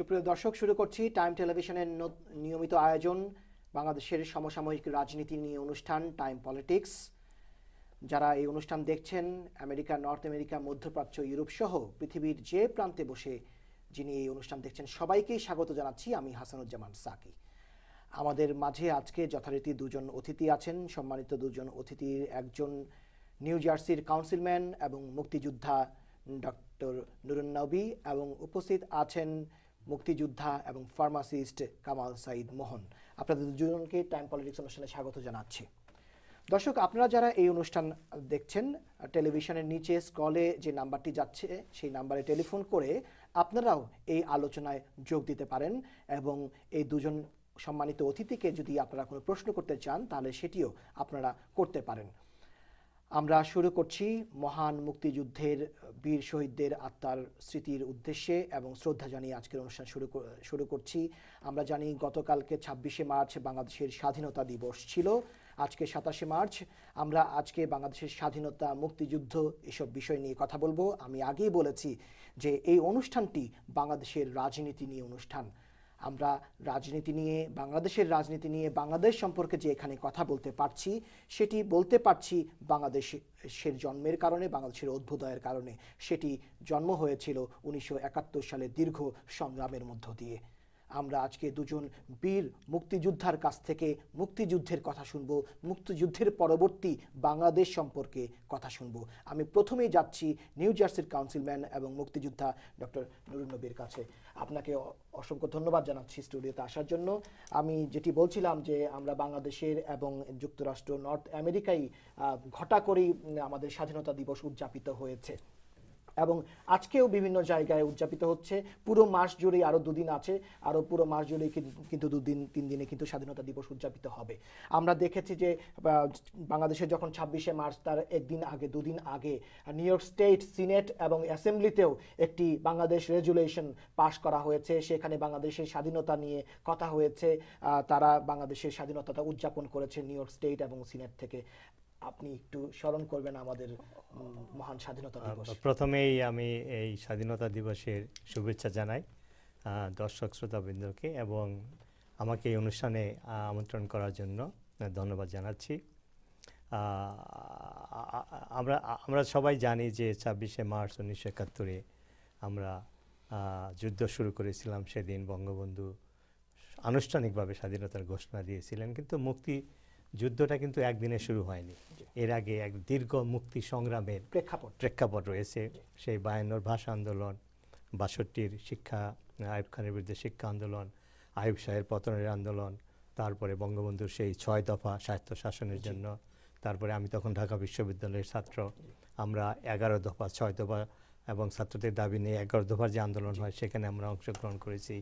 সুপ্রিয় দর্শক, শুরু করছি টাইম টেলিভিশনের নিয়মিত আয়োজন বাংলাদেশের সমসাময়িক রাজনীতি নিয়ে অনুষ্ঠান টাইম পলিটিক্স। যারা এই অনুষ্ঠান দেখছেন আমেরিকা, নর্থ আমেরিকা, মধ্যপ্রাচ্য, ইউরোপ সহ পৃথিবীর যে প্রান্তে বসে যিনি এই অনুষ্ঠান দেখছেন সবাইকেই স্বাগত জানাচ্ছি। আমি হাসানুজ্জামান সাকি। আমাদের মাঝে আজকে যথারীতি দুজন অতিথি আছেন। সম্মানিত দুজন অতিথির একজন নিউ জার্সির কাউন্সিলম্যান এবং মুক্তিযোদ্ধা ডক্টর নুরুন নবী, এবং উপস্থিত আছেন মুক্তিযোদ্ধা এবং ফার্মাসিস্ট কামাল সাঈদ মোহন। আপনাদের দুজনকে টাইম পলিটিক্স অনুষ্ঠানে স্বাগত জানাচ্ছি। দর্শক, আপনারা যারা এই অনুষ্ঠান দেখছেন, টেলিভিশনের নিচে স্ক্রলে যে নাম্বারটি যাচ্ছে সেই নাম্বারে টেলিফোন করে আপনারাও এই আলোচনায় যোগ দিতে পারেন, এবং এই দুজন সম্মানিত অতিথিকে যদি আপনারা কোনো প্রশ্ন করতে চান তাহলে সেটিও আপনারা করতে পারেন। আমরা শুরু করছি মহান মুক্তিযুদ্ধের বীর শহীদদের আত্মার স্মৃতির উদ্দেশ্যে এবং শ্রদ্ধা জানিয়ে আজকের অনুষ্ঠান শুরু করছি। আমরা জানি গতকালকে 26শে মার্চ বাংলাদেশের স্বাধীনতা দিবস ছিল। আজকে 27শে মার্চ। আমরা আজকে বাংলাদেশের স্বাধীনতা, মুক্তিযুদ্ধ এসব বিষয় নিয়ে কথা বলবো। আমি আগেই বলেছি যে এই অনুষ্ঠানটি বাংলাদেশের রাজনীতি নিয়ে অনুষ্ঠান। আমরা রাজনীতি নিয়ে, বাংলাদেশের রাজনীতি নিয়ে, বাংলাদেশ সম্পর্কে যে এখানে কথা বলতে পারছি সেটি বলতে পারছি বাংলাদেশের জন্মের কারণে, বাংলাদেশের অভ্যুদয়ের কারণে। সেটি জন্ম হয়েছিল 1971 সালে দীর্ঘ সংগ্রামের মধ্য দিয়ে। আমরা আজকে দুজন বীর মুক্তিযোদ্ধার কাছ থেকে মুক্তিযুদ্ধের কথা শুনবো, মুক্তিযুদ্ধের পরবর্তী বাংলাদেশ সম্পর্কে কথা শুনবো। আমি প্রথমেই যাচ্ছি নিউ জার্সির কাউন্সিলম্যান এবং মুক্তিযোদ্ধা ডক্টর নুরুন নবীর কাছে। আপনাকে অসংখ্য ধন্যবাদ জানাচ্ছি স্টুডিওতে আসার জন্য। আমি যেটি বলছিলাম যে আমরা বাংলাদেশের এবং যুক্তরাষ্ট্র, নর্থ আমেরিকায় ঘটা করেই আমাদের স্বাধীনতা দিবস উদযাপিত হয়েছে এবং আজকেও বিভিন্ন জায়গায় উদযাপিত হচ্ছে। পুরো মাস জুড়েই, আরও দুদিন আছে, আরও পুরো মাস জুড়েই কিন্তু 2-3 দিনে কিন্তু স্বাধীনতা দিবস উদযাপিত হবে। আমরা দেখেছি যে বাংলাদেশে যখন 26শে মার্চ তার দুদিন আগে নিউ ইয়র্ক স্টেট সিনেট এবং অ্যাসেম্বলিতেও একটি বাংলাদেশ রেজুলেশন পাশ করা হয়েছে। সেখানে বাংলাদেশের স্বাধীনতা নিয়ে কথা হয়েছে। তারা বাংলাদেশের স্বাধীনতাটা উদযাপন করেছে নিউ ইয়র্ক স্টেট এবং সিনেট থেকে। আপনি একটু স্মরণ করবেন আমাদের মহান স্বাধীনতা দিবস। প্রথমেই আমি এই স্বাধীনতা দিবসের শুভেচ্ছা জানাই দর্শক শ্রোতাবৃন্দকে, এবং আমাকে এই অনুষ্ঠানে আমন্ত্রণ করার জন্য ধন্যবাদ জানাচ্ছি। আমরা সবাই জানি যে 26শে মার্চ 1971-এ আমরা যুদ্ধ শুরু করেছিলাম। সেদিন বঙ্গবন্ধু আনুষ্ঠানিকভাবে স্বাধীনতার ঘোষণা দিয়েছিলেন, কিন্তু যুদ্ধটা কিন্তু একদিনে শুরু হয়নি। এর আগে এক দীর্ঘ মুক্তি সংগ্রামের প্রেক্ষাপট রয়েছে। সেই 52-র ভাষা আন্দোলন, 62-র আইয়ুব খানের বিরুদ্ধে শিক্ষা আন্দোলন, আইয়ুব শাহের পতনের আন্দোলন, তারপরে বঙ্গবন্ধুর সেই 6 দফা স্বায়ত্ত শাসনের জন্য, তারপরে আমি তখন ঢাকা বিশ্ববিদ্যালয়ের ছাত্র, আমরা 11 দফা, 6 দফা এবং ছাত্রদের দাবি নিয়ে 11 দফার যে আন্দোলন হয় সেখানে আমরা অংশগ্রহণ করেছি।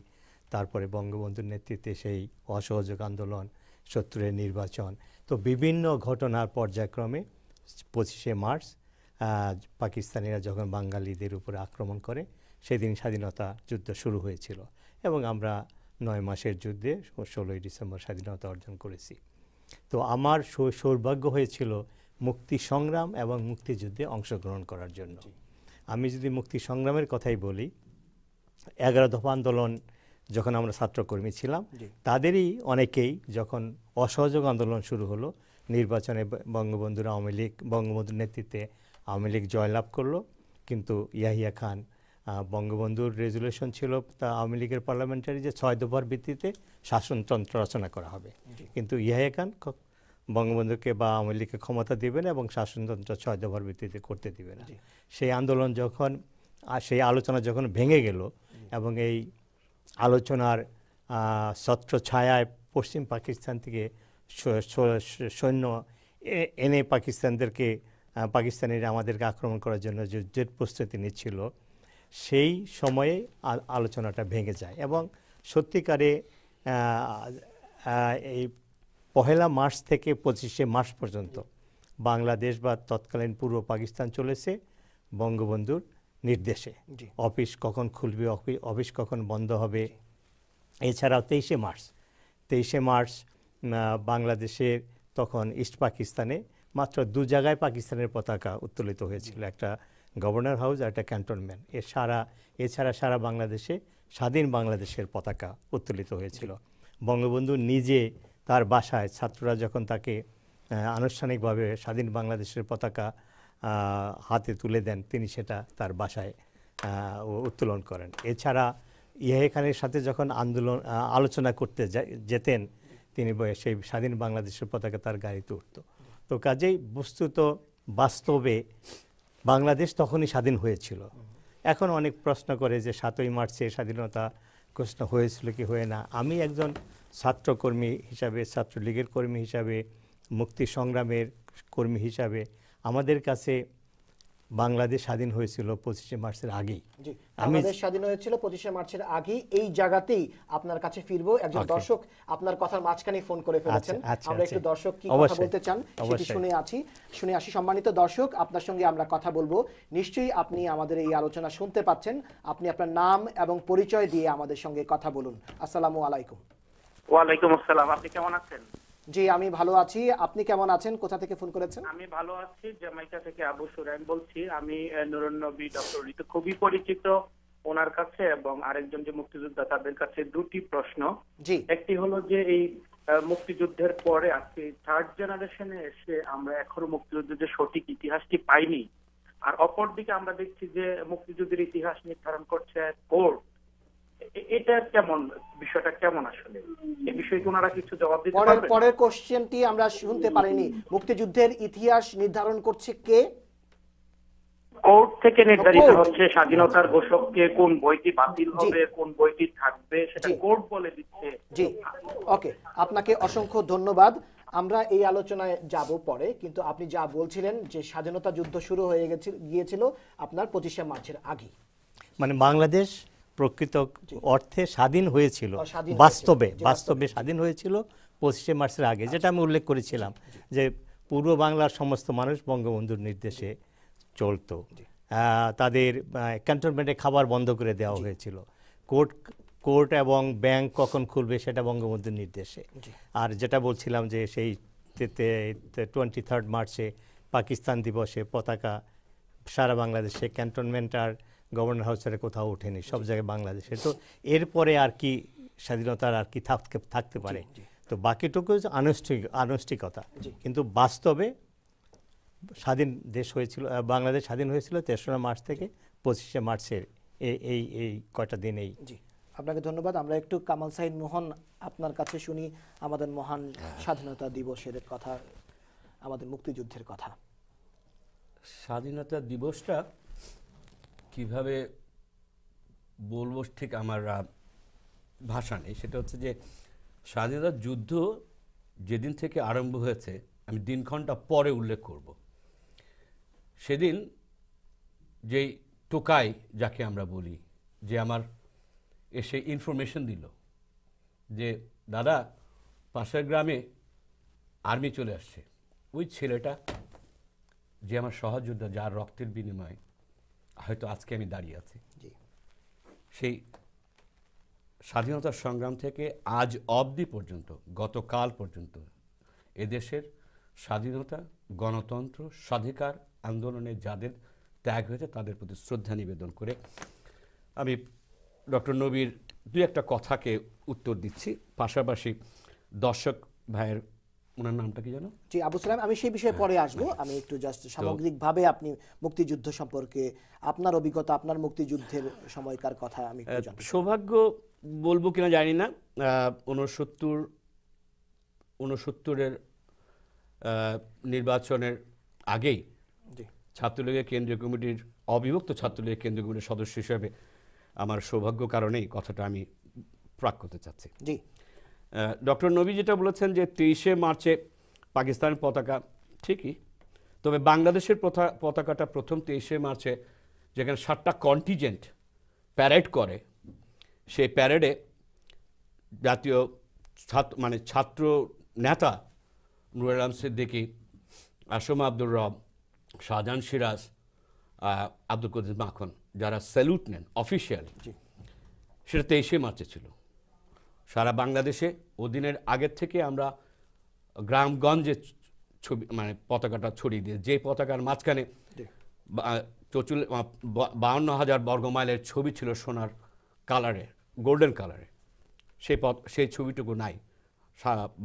তারপরে বঙ্গবন্ধুর নেতৃত্বে সেই অসহযোগ আন্দোলন, 70-এর নির্বাচন। তো বিভিন্ন ঘটনার পর্যায়ক্রমে 25শে মার্চ পাকিস্তানিরা যখন বাঙালিদের উপরে আক্রমণ করে সেদিন স্বাধীনতা যুদ্ধ শুরু হয়েছিল, এবং আমরা 9 মাসের যুদ্ধে 16ই ডিসেম্বর স্বাধীনতা অর্জন করেছি। তো আমার সৌভাগ্য হয়েছিল মুক্তি সংগ্রাম এবং মুক্তিযুদ্ধে অংশগ্রহণ করার জন্য। আমি যদি মুক্তি সংগ্রামের কথাই বলি, 11 দফা আন্দোলন যখন আমরা ছাত্রকর্মী ছিলাম, তাদেরই অনেকেই যখন অসহযোগ আন্দোলন শুরু হলো, নির্বাচনে বঙ্গবন্ধুর নেতৃত্বে আওয়ামী লীগ জয়লাভ করলো, কিন্তু ইয়াহিয়া খান, বঙ্গবন্ধুর রেজুলেশন ছিল তা আওয়ামী লীগের পার্লামেন্টারি যে 6 দফার ভিত্তিতে শাসনতন্ত্র রচনা করা হবে, কিন্তু ইয়াহিয়া খান বঙ্গবন্ধুকে বা আওয়ামী লীগকে ক্ষমতা দিবে না এবং শাসনতন্ত্র 6 দফার ভিত্তিতে করতে দিবে না। সেই আলোচনা যখন ভেঙে গেল এবং এই আলোচনার ছত্র ছায়ায় পশ্চিম পাকিস্তান থেকে সৈন্য এনে পাকিস্তানিরা আমাদেরকে আক্রমণ করার জন্য যুদ্ধের প্রস্তুতি নিচ্ছিল, সেই সময়ে আলোচনাটা ভেঙে যায়। এবং সত্যিকারে এই 1 মার্চ থেকে 25শে মার্চ পর্যন্ত বাংলাদেশ বা তৎকালীন পূর্ব পাকিস্তান চলেছে বঙ্গবন্ধুর নির্দেশে। অফিস কখন খুলবে, অফিস কখন বন্ধ হবে। এছাড়াও 23শে মার্চ বাংলাদেশের তখন ইস্ট পাকিস্তানে মাত্র 2 জায়গায় পাকিস্তানের পতাকা উত্তোলিত হয়েছিল, একটা গভর্নর হাউস আর একটা ক্যান্টনমেন্ট। এছাড়া সারা বাংলাদেশে স্বাধীন বাংলাদেশের পতাকা উত্তোলিত হয়েছিল। বঙ্গবন্ধু নিজে তার বাসায় ছাত্ররা যখন তাকে আনুষ্ঠানিকভাবে স্বাধীন বাংলাদেশের পতাকা হাতে তুলে দেন, তিনি সেটা তার বাসায় উত্তোলন করেন। এছাড়া ইয়াহিয়া খানের সাথে যখন আলোচনা করতে যেতেন, তিনি সেই স্বাধীন বাংলাদেশের পতাকা তার গাড়িতে উঠত। তো কাজেই বস্তুত বাস্তবে বাংলাদেশ তখনই স্বাধীন হয়েছিল। এখন অনেক প্রশ্ন করে যে 7ই মার্চে স্বাধীনতা ঘোষণা হয়েছিল কি হয়ে না। আমি একজন ছাত্রকর্মী হিসাবে, ছাত্রলীগের কর্মী হিসাবে, মুক্তি সংগ্রামের কর্মী হিসাবে আমাদের কাছে বাংলাদেশ স্বাধীন হয়েছিল 25শে মার্চের আগেই। বাংলাদেশ স্বাধীন হয়েছিল 25শে মার্চের আগেই। এই জায়গাতেই আপনার কাছে ফিরবো। একজন দর্শক আপনার কথার মাঝখানে ফোন করে ফেলেছেন। আমরা একটু দর্শক কি কথা বলতে চান সেটি শুনে আসি। সম্মানিত দর্শক, আপনার সঙ্গে আমরা কথা বলবো। নিশ্চয়ই আপনি আমাদের এই আলোচনা শুনতে পাচ্ছেন। আপনি আপনার নাম এবং পরিচয় দিয়ে আমাদের সঙ্গে কথা বলুন। আসসালামু আলাইকুম। ওয়ালাইকুম আসসালাম। আপনি কেমন আছেন? জি, আমি ভালো আছি। আপনি কেমন আছেন? কোথা থেকে ফোন করেছেন? আমি ভালো আছি, জ্যামাইকা থেকে আবু সুরাইন বলছি। আমি নুরুন নবী ডক্টর ঋতু খুবই পরিচিত ওনার কাছে, এবং আরেকজন যে মুক্তিযোদ্ধা তাদের কাছে দুটি প্রশ্ন। একটি হলো যে এই মুক্তিযুদ্ধের পরে আজকে থার্ড জেনারেশনে এসে আমরা এখনো মুক্তিযুদ্ধের যে সঠিক ইতিহাসটি পাইনি, আর অপরদিকে আমরা দেখছি যে মুক্তিযুদ্ধের ইতিহাস নির্ধারণ করছে কোর্ট। এটা কেমন, বিষয়টা কেমন আসলে? এই বিষয়ে কি ওনারা কিছু জবাব দিতে পারবেন? পরের কোশ্চেনটি আমরা শুনতে পারিনি। মুক্তিযুদ্ধের ইতিহাস নির্ধারণ করছে কে? কোর্ট থেকে নির্ধারিত হচ্ছে। স্বাধীনতার ঘোষককে কোন বইটি বাতিল হবে, কোন বইটি থাকবে, সেটা কোর্ট বলে দিচ্ছে। জি, ওকে, আপনাকে অসংখ্য ধন্যবাদ। আমরা এই আলোচনায় যাব পরে, কিন্তু আপনি যা বলছিলেন যে স্বাধীনতা যুদ্ধ শুরু হয়ে গিয়েছিল আপনার 25শে মার্চের আগে, মানে বাংলাদেশ প্রকৃত অর্থে স্বাধীন হয়েছিল, বাস্তবে স্বাধীন হয়েছিল 25শে মার্চের আগে, যেটা আমি উল্লেখ করেছিলাম যে পূর্ব বাংলার সমস্ত মানুষ বঙ্গবন্ধুর নির্দেশে চলতো। তাদের ক্যান্টনমেন্টে খাবার বন্ধ করে দেওয়া হয়েছিল। কোর্ট এবং ব্যাংক কখন খুলবে সেটা বঙ্গবন্ধুর নির্দেশে। আর যেটা বলছিলাম যে সেই 23 মার্চে পাকিস্তান দিবসে পতাকা সারা বাংলাদেশে, ক্যান্টনমেন্ট আর গভর্নর হাউসের কোথাও ওঠেনি, সব জায়গায় বাংলাদেশে। তো এরপরে আর কি স্বাধীনতার আর কি থাকতে পারে? তো বাকিটুকু আনুষ্ঠানিকতা, কিন্তু বাস্তবে স্বাধীন দেশ হয়েছিল, বাংলাদেশ স্বাধীন হয়েছিল 3রা মার্চ থেকে 25শে মার্চের এই কয়টা দিন। আপনাকে ধন্যবাদ। আমরা একটু কামাল সাইদ মোহন আপনার কাছে শুনি আমাদের মহান স্বাধীনতা দিবসের কথা, আমাদের মুক্তিযুদ্ধের কথা। স্বাধীনতা দিবসটা কিভাবে বলবো ঠিক আমার ভাষা নেই। সেটা হচ্ছে যে স্বাধীনতা যুদ্ধ যেদিন থেকে আরম্ভ হয়েছে আমি দিনক্ষণটা পরে উল্লেখ করব। সেদিন যেই টোকাই যাকে আমরা বলি, যে আমার এসে ইনফরমেশন দিল যে দাদা পাশের গ্রামে আর্মি চলে আসছে, ওই ছেলেটা যে আমার সহযোদ্ধা, যার রক্তের বিনিময়ে হয়তো আজকে আমি দাঁড়িয়ে আছি, সেই স্বাধীনতার সংগ্রাম থেকে আজ অবধি পর্যন্ত, গতকাল পর্যন্ত এদেশের স্বাধীনতা, গণতন্ত্র, স্বাধিকার আন্দোলনে যাদের ত্যাগ হয়েছে তাদের প্রতি শ্রদ্ধা নিবেদন করে আমি ডক্টর নবীর দুই একটা কথাকে উত্তর দিচ্ছি। পাশাপাশি দর্শক ভাইয়ের, ওনার নামটা কি জানো? জি, আবু সালাম। আমি সেই বিষয়ে পরে আসবো। আমি একটু জাস্ট সামগ্রিকভাবে আপনি মুক্তিযুদ্ধ সম্পর্কে আপনার অভিজ্ঞতা, আপনার মুক্তিযুদ্ধের সময়কার কথা আমি একটু জানতে চাই। সৌভাগ্য বলবো কিনা জানি না, 69-এর নির্বাচনের আগেই ছাত্রলীগের কেন্দ্রীয় কমিটির, অবিভক্ত ছাত্রলীগের কেন্দ্রীয় কমিটির সদস্য হিসেবে আমার সৌভাগ্য কারণেই কথাটা আমি প্রাক করতে চাচ্ছি। জি, ডক্টর নবী যেটা বলেছেন যে 23শে মার্চে পাকিস্তানের পতাকা, ঠিকই, তবে বাংলাদেশের পতাকাটা প্রথম 23শে মার্চে যেখানে 7টা কন্টিজেন্ট প্যারেড করে, সেই প্যারেডে জাতীয় ছাত্র নেতা নুরুল আলম সিদ্দিকী, আসম আব্দুর রব, শাহজাহান সিরাজ, আব্দুল কদির মাখন যারা স্যালুট নেন অফিসিয়ালি, সেটা 23শে মার্চে ছিল। সারা বাংলাদেশে ওদিনের আগের থেকে আমরা গ্রামগঞ্জে ছবি পতাকাটা ছড়িয়ে দিয়ে, যে পতাকার মাঝখানে 52,000 বর্গমাইলের ছবি ছিল সোনার কালারের, গোল্ডেন কালারে, সেই ছবিটুকু নাই,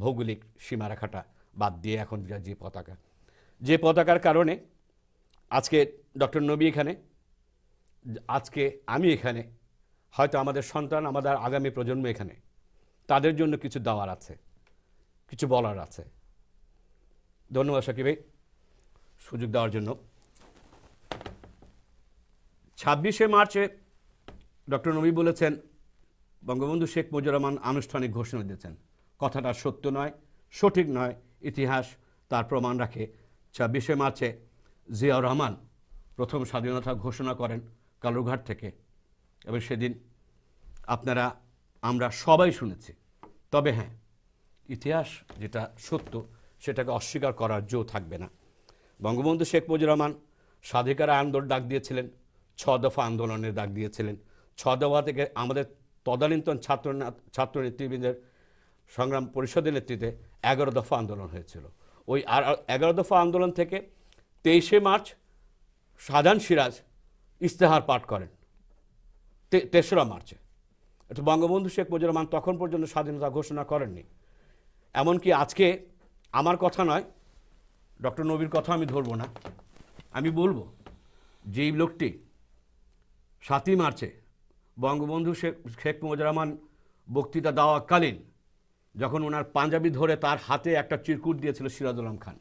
ভৌগোলিক সীমারেখাটা বাদ দিয়ে এখন যে পতাকার কারণে আজকে ডক্টর নবী এখানে, আজকে আমি এখানে, হয়তো আমাদের সন্তান, আমাদের আগামী প্রজন্ম এখানে, তাদের জন্য কিছু দেওয়ার আছে, কিছু বলার আছে। ধন্যবাদ সাকিব ভাই সুযোগ দেওয়ার জন্য। 26শে মার্চে ডক্টর নবী বলেছেন বঙ্গবন্ধু শেখ মুজিবুর রহমান আনুষ্ঠানিক ঘোষণা দিয়েছেন। কথাটা সত্য নয়, সঠিক নয়, ইতিহাস তার প্রমাণ রাখে। 26শে মার্চে জিয়াউর রহমান প্রথম স্বাধীনতা ঘোষণা করেন কালুরঘাট থেকে, এবং সেদিন আমরা সবাই শুনেছি। তবে হ্যাঁ, ইতিহাস যেটা সত্য সেটাকে অস্বীকার করার জো থাকবে না। বঙ্গবন্ধু শেখ মুজিবুর রহমান স্বাধিকার আন্দোলন ডাক দিয়েছিলেন, 6 দফা আন্দোলনের ডাক দিয়েছিলেন। 6 দফা থেকে আমাদের তদানীন্তন ছাত্র নেতৃবৃন্দের সংগ্রাম পরিষদের নেতৃত্বে 11 দফা আন্দোলন হয়েছিল। ওই 11 দফা আন্দোলন থেকে 23শে মার্চ শাহজাহান সিরাজ ইস্তেহার পাঠ করেন 3রা মার্চে। এটা বঙ্গবন্ধু শেখ মুজিবুর রহমান তখন পর্যন্ত স্বাধীনতা ঘোষণা করেননি। এমনকি আজকে আমার কথা নয়, ডক্টর নবীর কথা আমি ধরবো না, আমি বলবো যে এই লোকটি 7ই মার্চে বঙ্গবন্ধু শেখ মুজিবুর রহমান বক্তৃতা দেওয়াকালীন যখন ওনার পাঞ্জাবি ধরে তার হাতে একটা চিরকুট দিয়েছিল সিরাজুল আলম খান,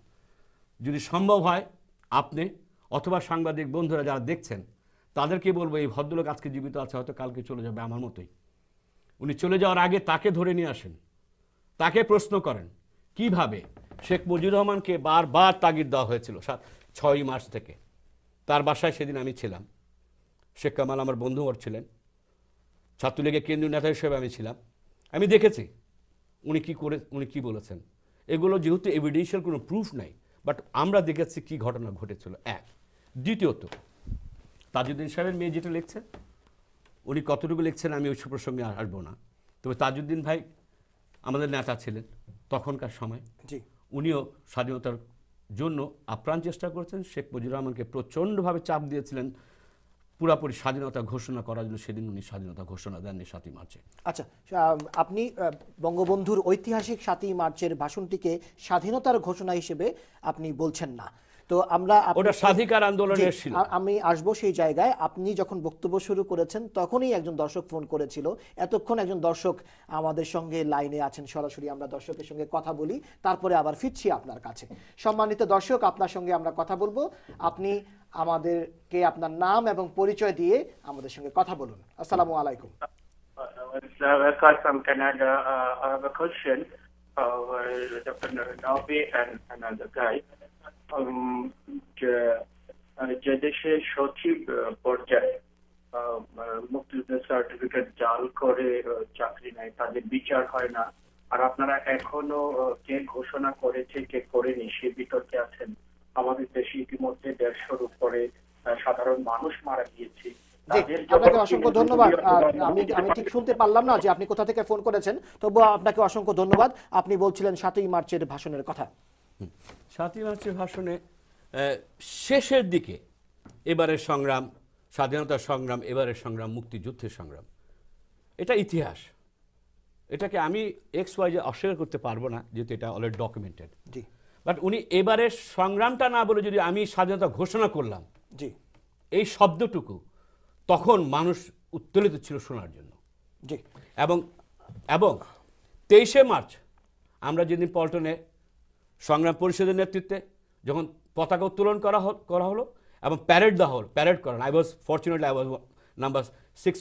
যদি সম্ভব হয় আপনি অথবা সাংবাদিক বন্ধুরা যারা দেখছেন তাদেরকে বলবো এই ভদ্রলোক আজকে জীবিত আছে, হয়তো কালকে চলে যাবে আমার মতোই। উনি চলে যাওয়ার আগে তাকে ধরে নিয়ে আসেন, তাকে প্রশ্ন করেন কিভাবে শেখ মুজিবুর রহমানকে বারবার তাগিদ দেওয়া হয়েছিল 6ই মার্চ থেকে। তার বাসায় সেদিন আমি ছিলাম, শেখ কামাল আমার বন্ধুবর ছিলেন, ছাত্রলীগের কেন্দ্রীয় নেতা হিসেবে আমি ছিলাম। আমি দেখেছি উনি কি বলেছেন। এগুলো যেহেতু এভিডেন্সিয়াল কোনো প্রুফ নাই, বাট আমরা দেখেছি কি ঘটনা ঘটেছিল। এক, দ্বিতীয়ত তাজউদ্দিন সাহেবের মেয়ে যেটা লিখছেন, উনি কতটুকু লিখছেন আমি ওই প্রসঙ্গে আসবো না, তবে তাজউদ্দিন ভাই আমাদের নেতা ছিলেন তখনকার সময়। উনিও স্বাধীনতার জন্য আপ্রাণ চেষ্টা করেছেন, শেখ মুজিবুর রহমানকে প্রচণ্ডভাবে চাপ দিয়েছিলেন পুরাপুরি স্বাধীনতা ঘোষণা করার জন্য। সেদিন উনি স্বাধীনতা ঘোষণা দেননি 7ই মার্চে। আচ্ছা, আপনি বঙ্গবন্ধুর ঐতিহাসিক 7ই মার্চের ভাষণটিকে স্বাধীনতার ঘোষণা হিসেবে আপনি বলছেন না, তো আমরা ওটা স্বাধিকার আন্দোলনের ছিল। আমি আসবো সেই জায়গায়। আপনি যখন বক্তব্য শুরু করেছেন তখনই একজন দর্শক ফোন করেছিল, এতক্ষণ একজন দর্শক আমাদের সঙ্গে লাইনে আছেন, সরাসরি আমরা দর্শকের সঙ্গে কথা বলি, তারপরে আবার ফিরছি আপনার কাছে। সম্মানিত দর্শক, আপনার সঙ্গে আমরা কথা বলবো, আপনি আমাদেরকে আপনার নাম এবং পরিচয় দিয়ে আমাদের সঙ্গে কথা বলুন। আসসালামু আলাইকুম। From Canada, I have a question of Dr. Nabi and another guy. যে দেশে সচিব পর্যায়ে মুক্তিযুদ্ধের সার্টিফিকেট জাল করে চাকরি নেয়, তাদের বিচার হয় না, আর আপনারা এখনো কে ঘোষণা করেছে কে করেনি সে বিতর্কে আছেন। আমাদের দেশে ইতিমধ্যে 150-র উপরে সাধারণ মানুষ মারা গিয়েছে। আপনাকে অসংখ্য ধন্যবাদ। আমি ঠিক শুনতে পারলাম না যে আপনি কোথা থেকে ফোন করেছেন, তবু আপনাকে অসংখ্য ধন্যবাদ। আপনি বলছিলেন 7ই মার্চের ভাষণের কথা। 7ই মার্চের ভাষণে শেষের দিকে এবারের সংগ্রাম, স্বাধীনতার সংগ্রাম, এবারের সংগ্রাম মুক্তিযুদ্ধের সংগ্রাম, এটা ইতিহাস। এটাকে আমি XYZ অস্বীকার করতে পারবো না, যেহেতু এটা অলরেডি ডকুমেন্টেড। জি, বাট উনি এবারের সংগ্রামটা না বলে যদি আমি স্বাধীনতা ঘোষণা করলাম, জি, এই শব্দটুকু তখন মানুষ উত্তোলিত ছিল শোনার জন্য। জি, এবং 23শে মার্চ আমরা যেদিন পল্টনে সংগ্রাম পরিষদের নেতৃত্বে যখন পতাকা উত্তোলন করা হলো এবং প্যারেড দেওয়া হলো, প্যারেড করেন, I was number 6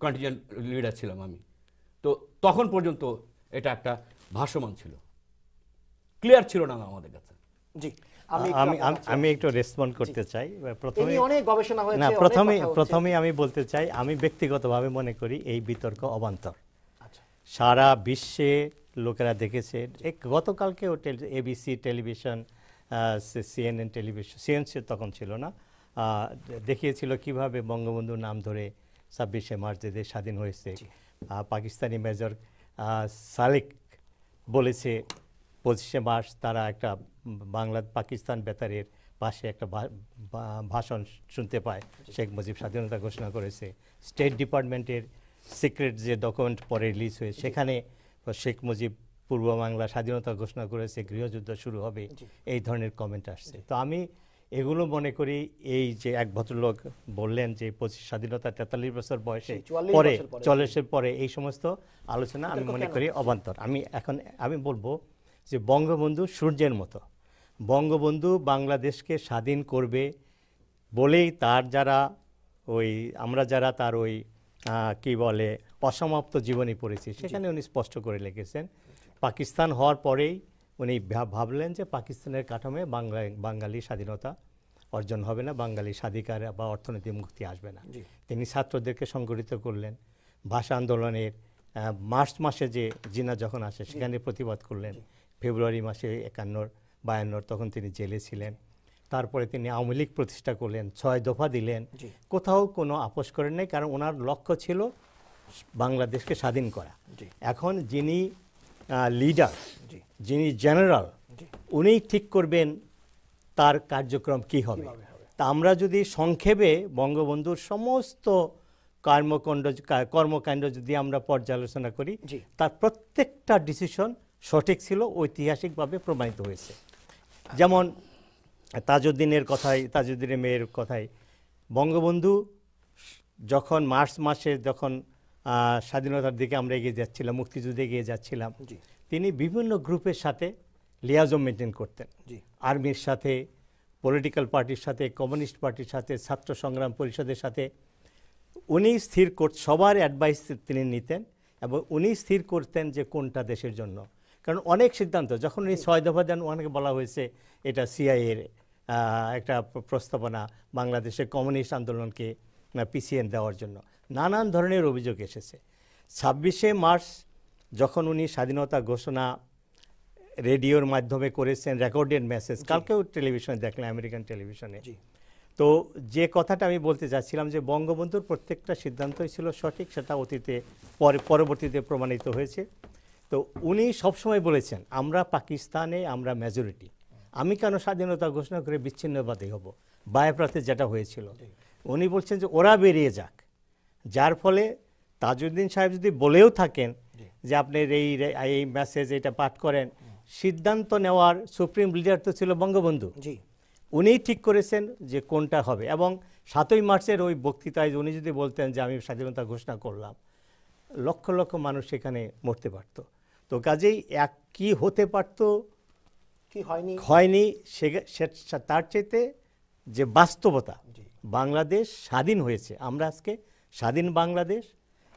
contingent leader ছিলাম আমি। তো তখন পর্যন্ত এটা একটা ভাসমান ছিল, ক্লিয়ার ছিল না আমাদের কাছে। জি, আমি একটু রেসপন্ড করতে চাই। প্রথমে আমি বলতে চাই, আমি ব্যক্তিগতভাবে মনে করি এই বিতর্ক অবান্তর। সারা বিশ্বে লোকেরা দেখেছে, গতকালকেও ABC television, CNN television, CNC তখন ছিল না, দেখিয়েছিল কিভাবে বঙ্গবন্ধুর নাম ধরে 26শে মার্চ যে দেশ স্বাধীন হয়েছে। পাকিস্তানি মেজর সালেক বলেছে 25শে মার্চ তারা একটা পাকিস্তান বেতারের পাশে একটা ভাষণ শুনতে পায়, শেখ মুজিব স্বাধীনতা ঘোষণা করেছে। স্টেট ডিপার্টমেন্টের সিক্রেট যে ডকুমেন্ট পরে রিলিজ হয়েছে সেখানে শেখ মুজিব পূর্ব বাংলা স্বাধীনতা ঘোষণা করেছে, গৃহযুদ্ধ শুরু হবে, এই ধরনের কমেন্ট আসছে। তো আমি এগুলো মনে করি এই যে এক ভদ্রলোক বললেন যে স্বাধীনতা 43 বছর বয়সে পরে 40-এর পরে এই সমস্ত আলোচনা আমি মনে করি অবান্তর। আমি বলবো যে বঙ্গবন্ধু সূর্যের মতো, বঙ্গবন্ধু বাংলাদেশকে স্বাধীন করবে বলেই তার যারা আমরা যারা তার কি বলে অসমাপ্ত জীবনী পড়েছি সেখানে উনি স্পষ্ট করে লিখেছেন পাকিস্তান হওয়ার পরেই উনি ভাবলেন যে পাকিস্তানের কাঠামো বাঙালি স্বাধীনতা অর্জন হবে না, বাঙালি স্বাধিকার বা অর্থনৈতিক মুক্তি আসবে না। তিনি ছাত্রদেরকে সংগঠিত করলেন, ভাষা আন্দোলনের মার্চ মাসে যে জিনা যখন আসে সেখানে প্রতিবাদ করলেন, ফেব্রুয়ারি মাসে 51-52 তখন তিনি জেলে ছিলেন। তারপরে তিনি আওয়ামী লীগ প্রতিষ্ঠা করলেন, 6 দফা দিলেন, কোথাও কোনো আপোষ করেন নাই, কারণ ওনার লক্ষ্য ছিল বাংলাদেশকে স্বাধীন করা। এখন যিনি লিডার, যিনি জেনারেল, উনি ঠিক করবেন তার কার্যক্রম কি হবে। তা আমরা যদি সংক্ষেপে বঙ্গবন্ধুর সমস্ত কর্মকাণ্ড যদি আমরা পর্যালোচনা করি, তার প্রত্যেকটা ডিসিশন সঠিক ছিল, ঐতিহাসিকভাবে প্রমাণিত হয়েছে। যেমন তাজউদ্দিনের মেয়ের কথায় বঙ্গবন্ধু যখন মার্চ মাসে যখন স্বাধীনতার দিকে আমরা এগিয়ে যাচ্ছিলাম, মুক্তিযুদ্ধে এগিয়ে যাচ্ছিলাম, তিনি বিভিন্ন গ্রুপের সাথে লিয়াজম মেনটেন করতেন, আর্মির সাথে, পলিটিক্যাল পার্টির সাথে, কমিউনিস্ট পার্টির সাথে, ছাত্র সংগ্রাম পরিষদের সাথে। উনি সবার অ্যাডভাইস তিনি নিতেন এবং উনি স্থির করতেন যে কোনটা দেশের জন্য। কারণ অনেক সিদ্ধান্ত যখন উনি 6 দফা দেন, অনেকে বলা হয়েছে এটা সিআইএর একটা প্রস্তাবনা বাংলাদেশের কমিউনিস্ট আন্দোলনকে পিছিয়ে দেওয়ার জন্য, নানান ধরনের অভিযোগ এসেছে। 26শে মার্চ যখন উনি স্বাধীনতা ঘোষণা রেডিওর মাধ্যমে করেছেন, রেকর্ডেড মেসেজ, কালকেও টেলিভিশনে দেখলাম, আমেরিকান টেলিভিশনে। তো যে কথাটা আমি বলতে চাচ্ছিলাম যে বঙ্গবন্ধুর প্রত্যেকটা সিদ্ধান্তই ছিল সঠিক, সেটা পরবর্তীতে প্রমাণিত হয়েছে। তো উনি সবসময় বলেছেন আমরা পাকিস্তানে আমরা মেজরিটি, আমি কেন স্বাধীনতা ঘোষণা করে বিচ্ছিন্নবাদী হব, বায়াপ্রাতে যেটা হয়েছিল। উনি বলছেন যে ওরা বেরিয়ে যাক, যার ফলে তাজউদ্দিন সাহেব যদি বলেও থাকেন যে আপনি এই মেসেজ এটা পাঠ করেন, সিদ্ধান্ত নেওয়ার সুপ্রিম লিডার তো ছিল বঙ্গবন্ধু, উনিই ঠিক করেছেন যে কোনটা হবে। এবং 7ই মার্চের ওই বক্তৃতায় উনি যদি বলতেন যে আমি স্বাধীনতা ঘোষণা করলাম, লক্ষ লক্ষ মানুষ সেখানে মরতে পারত। তো কাজেই কি হতে পারত, কি হয়নি, তার চাইতে যে বাস্তবতা, বাংলাদেশ স্বাধীন হয়েছে, আমরা আজকে স্বাধীন বাংলাদেশ,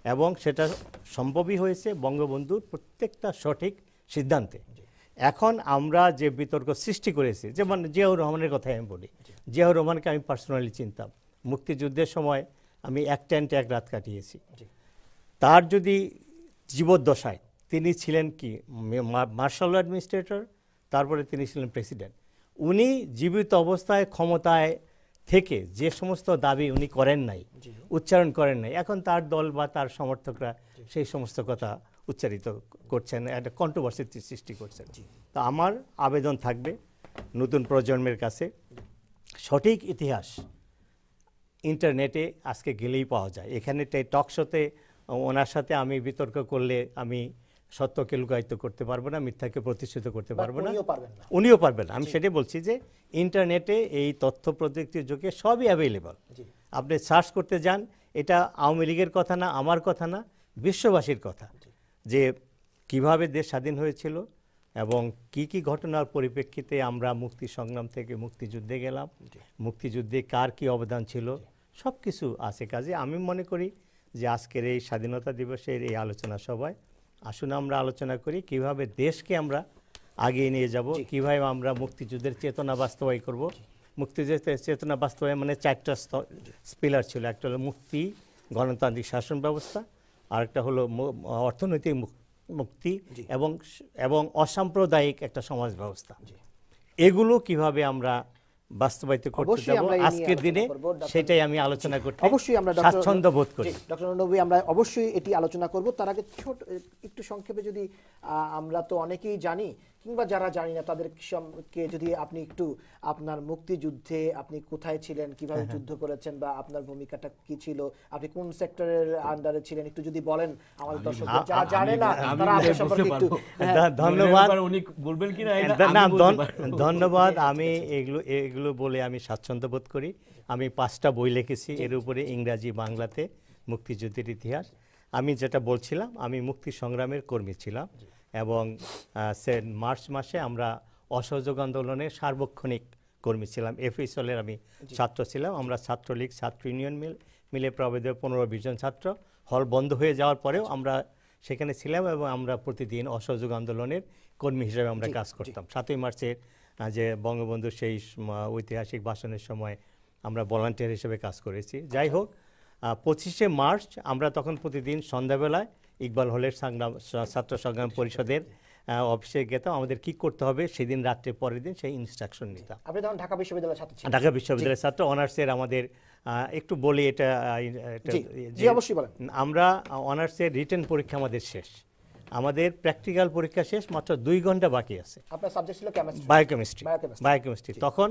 এবং সেটা সম্ভবই হয়েছে বঙ্গবন্ধুর প্রত্যেকটা সঠিক সিদ্ধান্তে। এখন আমরা যে বিতর্ক সৃষ্টি করেছি, যেমন জিয়াউর রহমানের কথাই আমি বলি, জিয়াউর রহমানকে আমি পার্সোনালি চিনতাম, মুক্তিযুদ্ধের সময় আমি এক টেন্টে এক রাত কাটিয়েছি। তার যদি জীবদ্দশায় তিনি ছিলেন কি মার্শাল অ্যাডমিনিস্ট্রেটর, তারপরে তিনি ছিলেন প্রেসিডেন্ট। উনি জীবিত অবস্থায় ক্ষমতায় থেকে যে সমস্ত দাবি উনি করেন নাই, উচ্চারণ করেন নাই, এখন তার দল বা তার সমর্থকরা সেই সমস্ত কথা উচ্চারিত করছেন, একটা কন্ট্রোভার্সির সৃষ্টি করছেন। তা আমার আবেদন থাকবে নতুন প্রজন্মের কাছে, সঠিক ইতিহাস ইন্টারনেটে আজকে গেলেই পাওয়া যায়। এখানে টক শোতে ওনার সাথে আমি বিতর্ক করলে আমি সত্যকে লুকায়িত করতে পারবো না, মিথ্যাকে প্রতিষ্ঠিত করতে পারবো না, উনিও পারবেন। আমি সেটাই বলছি যে ইন্টারনেটে এই তথ্য প্রযুক্তির যুগে সবই অ্যাভেলেবল, আপনি সার্চ করতে যান। এটা আওয়ামী লীগের কথা না, আমার কথা না, বিশ্ববাসীর কথা, যে কিভাবে দেশ স্বাধীন হয়েছিল এবং কি কি ঘটনার পরিপ্রেক্ষিতে আমরা মুক্তি সংগ্রাম থেকে মুক্তিযুদ্ধে গেলাম, মুক্তিযুদ্ধে কার কি অবদান ছিল, সব কিছু আছে। কাজে আমি মনে করি যে আজকের এই স্বাধীনতা দিবসের এই আলোচনা সভায় আসুন আমরা আলোচনা করি কিভাবে দেশকে আমরা আগিয়ে নিয়ে যাব, কিভাবে আমরা মুক্তিযুদ্ধের চেতনা বাস্তবায়ন করব। মুক্তিযুদ্ধের চেতনা বাস্তবায়ন মানে 4টা পিলার ছিল, একটা হলো মুক্তি, গণতান্ত্রিক শাসন ব্যবস্থা, আরেকটা হলো অর্থনৈতিক মুক্তি এবং অসাম্প্রদায়িক একটা সমাজ ব্যবস্থা। এগুলো কিভাবে আমরা বাস্তবায়িত করতে যাব আজকের দিনে, সেটাই আমি আলোচনা করতে অবশ্যই আমরা স্বাচ্ছন্দ্য বোধ করি। ডক্টর নবী, আমরা অবশ্যই এটি আলোচনা করব। তার আগে একটু সংক্ষেপে যদি, আমরা তো অনেকেই জানি কিংবা যারা জানি না তাদেরকে যদি আপনি একটু আপনার মুক্তিযুদ্ধে আপনি কোথায় ছিলেন, কিভাবে যুদ্ধ করেছেন, বা আপনার ভূমিকাটা কি ছিল, আপনি কোন সেক্টরের আন্ডারে ছিলেন একটু যদি বলেন আমাদের দর্শকদের যারা জানে না তারা আপনার সম্পর্কে একটু। ধন্যবাদ। উনি বলবেন কিনা ধন্যবাদ। আমি এগুলো বলে আমি স্বাচ্ছন্দ্য বোধ করি। আমি 5টা বই লিখেছি এর উপরে, ইংরাজি বাংলাতে, মুক্তিযুদ্ধের ইতিহাস। আমি যেটা বলছিলাম, আমি মুক্তি সংগ্রামের কর্মী ছিলাম এবং মার্চ মাসে আমরা অসহযোগ আন্দোলনের সার্বক্ষণিক কর্মী ছিলাম। এফএসএলের আমি ছাত্র ছিলাম। আমরা ছাত্রলীগ, ছাত্র ইউনিয়ন মিলে প্রবেদের 15-20 জন ছাত্র। হল বন্ধ হয়ে যাওয়ার পরেও আমরা সেখানে ছিলাম এবং আমরা প্রতিদিন অসহযোগ আন্দোলনের কর্মী হিসেবে আমরা কাজ করতাম। 7ই মার্চের যে বঙ্গবন্ধুর সেই ঐতিহাসিক ভাষণের সময় আমরা ভলান্টিয়ার হিসেবে কাজ করেছি। যাই হোক, 25শে মার্চ আমরা তখন প্রতিদিন সন্ধ্যাবেলায় ইকবাল হলের ছাত্র সংগ্রাম পরিষদের অফিসে গেতাম। আমাদের কি করতে হবে সেদিন রাত্রে, পরের দিন সেই ইনস্ট্রাকশন নিতাম। আপনি তখন ঢাকা বিশ্ববিদ্যালয়ের ছাত্র ছিলেন? ঢাকা বিশ্ববিদ্যালয়ের ছাত্র, অনার্সের। আমাদের একটু বলি এটা, অবশ্যই বলেন। আমরা অনার্সের রিটেন পরীক্ষা আমাদের শেষ, আমাদের প্র্যাকটিক্যাল পরীক্ষা শেষ, মাত্র 2 ঘন্টা বাকি আছে। আপনার সাবজেক্ট ছিল বায়োকেমিস্ট্রি। তখন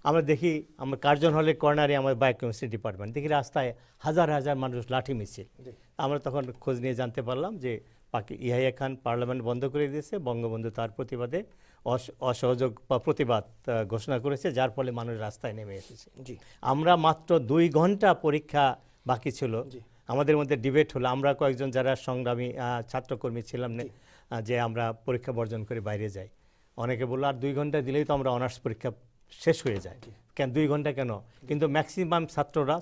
আমরা দেখি, আমরা কার্জন হলের কর্নারে আমার বায়োকেমিস্ট্রি ডিপার্টমেন্ট, দেখি রাস্তায় হাজার হাজার মানুষ লাঠি মিছিল। আমরা তখন খোঁজ নিয়ে জানতে পারলাম যে ইয়াহিয়া খান পার্লামেন্ট বন্ধ করে দিয়েছে, বঙ্গবন্ধু তার প্রতিবাদে অসহযোগ বা প্রতিবাদ ঘোষণা করেছে, যার ফলে মানুষ রাস্তায় নেমে এসেছে। আমরা মাত্র 2 ঘন্টা পরীক্ষা বাকি ছিল, আমাদের মধ্যে ডিবেট হলো। আমরা কয়েকজন যারা সংগ্রামী ছাত্রকর্মী ছিলাম যে আমরা পরীক্ষা বর্জন করে বাইরে যাই। অনেকে বললো আর 2 ঘন্টা দিলেই তো আমরা অনার্স পরীক্ষা শেষ হয়ে যায়, কেন 2 ঘন্টা কেন? কিন্তু ম্যাক্সিমাম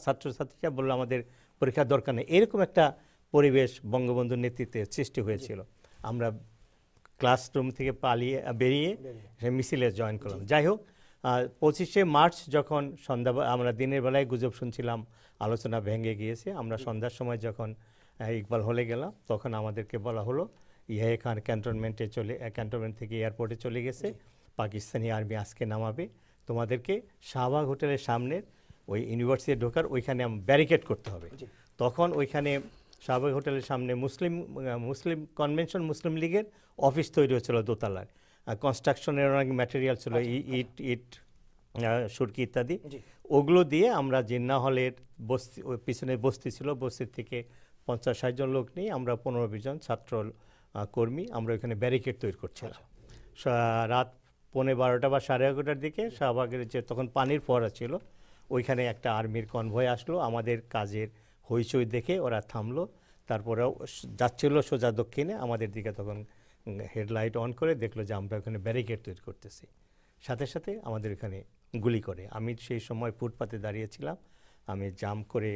ছাত্রছাত্রীরা বললো আমাদের পরীক্ষার দরকার নেই। এরকম একটা পরিবেশ বঙ্গবন্ধুর নেতৃত্বে সৃষ্টি হয়েছিল। আমরা ক্লাসরুম থেকে বেরিয়ে মিছিলে জয়েন করলাম। যাই হোক, 25শে মার্চ যখন আমরা দিনের বেলায় গুজব শুনছিলাম, আলোচনা ভেঙে গিয়েছে। আমরা সন্ধ্যার সময় যখন ইকবাল হলে গেলাম, তখন আমাদেরকে বলা হলো ইয়াহিয়া খান ক্যান্টনমেন্ট থেকে এয়ারপোর্টে চলে গেছে, পাকিস্তানি আর্মি আজকে নামাবে, তোমাদেরকে শাহবাগ হোটেলের সামনে ওই ইউনিভার্সিটি ঢোকার ওইখানে ব্যারিকেড করতে হবে। তখন ওইখানে শাহবাগ হোটেলের সামনে মুসলিম কনভেনশন, মুসলিম লীগের অফিস তৈরি হচ্ছিল দোতলার। কনস্ট্রাকশনের অনেক ম্যাটেরিয়াল ছিল, ইট সুরকি ইত্যাদি। ওগুলো দিয়ে আমরা জিন্নাহ হলের বস্তি, ওই পিছনে বস্তি ছিল, বস্তির থেকে 50-60 জন লোক নিয়ে আমরা 15-20 জন ছাত্র কর্মী আমরা ওইখানে ব্যারিকেড তৈরি করছিলাম। রাত 12:15 বা 11:30টার দিকে শাহবাগের যে তখন পানির ফোয়ারা ছিল, ওইখানে একটা আর্মির কনভয় আসলো। আমাদের কাজের হইচই দেখে ওরা থামলো, তারপরে যাচ্ছিল সোজা দক্ষিণে। আমাদের দিকে তখন হেডলাইট অন করে দেখলো যে আমরা ওখানে ব্যারিকেড তৈরি করতেছি, সাথে সাথে আমাদের ওখানে গুলি করে। আমি সেই সময় ফুটপাতে দাঁড়িয়েছিলাম, আমি জাম্প করে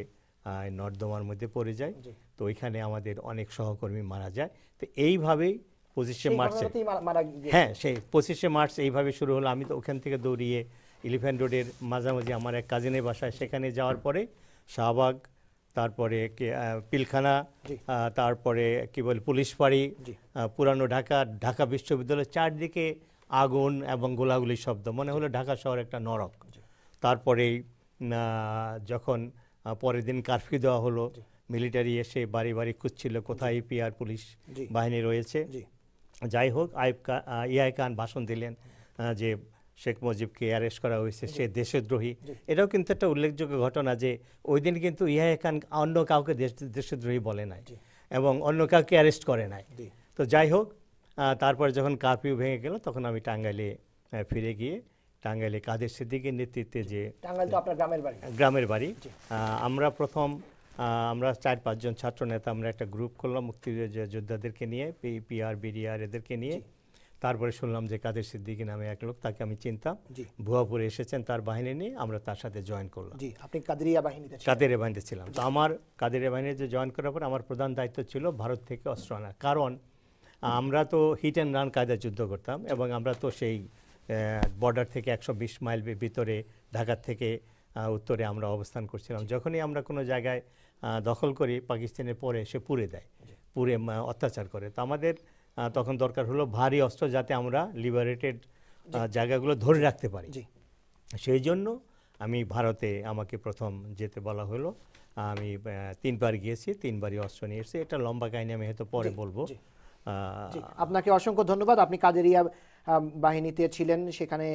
নর্দমার মধ্যে পড়ে যাই। তো ওইখানে আমাদের অনেক সহকর্মী মারা যায়। তো এইভাবেই 25শে মার্চে, হ্যাঁ সেই 25শে মার্চ এইভাবে শুরু হলো। আমি তো ওখান থেকে দৌড়িয়ে এলিফ্যান্ট রোডের মাঝামাঝি আমার এক কাজিনের বাসায়, সেখানে যাওয়ার পরে শাহবাগ, তারপরে পিলখানা, তারপরে কি বলে পুলিশ ফাঁড়ি, পুরানো ঢাকা বিশ্ববিদ্যালয়ের চারদিকে আগুন এবং গোলাগুলির শব্দ, মনে হলো ঢাকা শহর একটা নরক। তারপরেই যখন পরের দিন কারফিউ দেওয়া হলো, মিলিটারি এসে বাড়ি বাড়ি খুঁজছিল কোথায় পিআর পুলিশ বাহিনী রয়েছে। যাই হোক, ইয়াহিয়া খান ভাষণ দিলেন যে শেখ মুজিবকে অ্যারেস্ট করা হয়েছে, সে দেশদ্রোহী। এটাও কিন্তু একটা উল্লেখযোগ্য ঘটনা যে ওই দিন কিন্তু ইয়াহিয়া খান অন্য কাউকে দেশদ্রোহী বলে নাই এবং অন্য কাউকে অ্যারেস্ট করে নাই। তো যাই হোক, তারপর যখন কারফিউ ভেঙে গেল, তখন আমি টাঙ্গাইলে ফিরে গিয়ে টাঙ্গাইলে কাদের সিদ্দিকীর নেতৃত্বে, যে গ্রামের বাড়ি, আমরা প্রথম আমরা 4-5 জন ছাত্র নেতা আমরা একটা গ্রুপ করলাম মুক্তিযোদ্ধাদেরকে নিয়ে, পিআর বিডিআর এদেরকে নিয়ে। তারপরে শুনলাম যে কাদের সিদ্দিকী নামে এক লোক, তাকে আমি চিনতাম, ভুয়াপুরে এসেছেন তার বাহিনী নিয়ে, আমরা তার সাথে জয়েন করলাম। আপনি কাদেরিয়া বাহিনীতে ছিলাম। তো আমার কাদেরিয়া বাহিনীতে জয়েন করার পর আমার প্রধান দায়িত্ব ছিল ভারত থেকে অস্ত্র আনা, কারণ আমরা তো হিট অ্যান্ড রান কায়দায় যুদ্ধ করতাম এবং আমরা তো সেই বর্ডার থেকে 120 মাইল ভিতরে ঢাকার থেকে উত্তরে আমরা অবস্থান করছিলাম। যখনই আমরা কোনো জায়গায় দখল করি, পাকিস্তানের পরে সে পুড়ে দেয়, পুড়ে অত্যাচার করে। তো আমাদের তখন দরকার হলো ভারী অস্ত্র, যাতে আমরা লিবারেটেড জায়গাগুলো ধরে রাখতে পারি। সেই জন্য আমি ভারতে আমাকে প্রথম যেতে বলা হলো। আমি 3 বার গিয়েছি, 3 বারই অস্ত্র নিয়ে এসেছি। এটা লম্বা কাহিনী, আমি হয়তো পরে বলবো। আপনাকে অসংখ্য ধন্যবাদ। আপনি কাদেরিয়া বাহিনীতে ছিলেন, সেখানে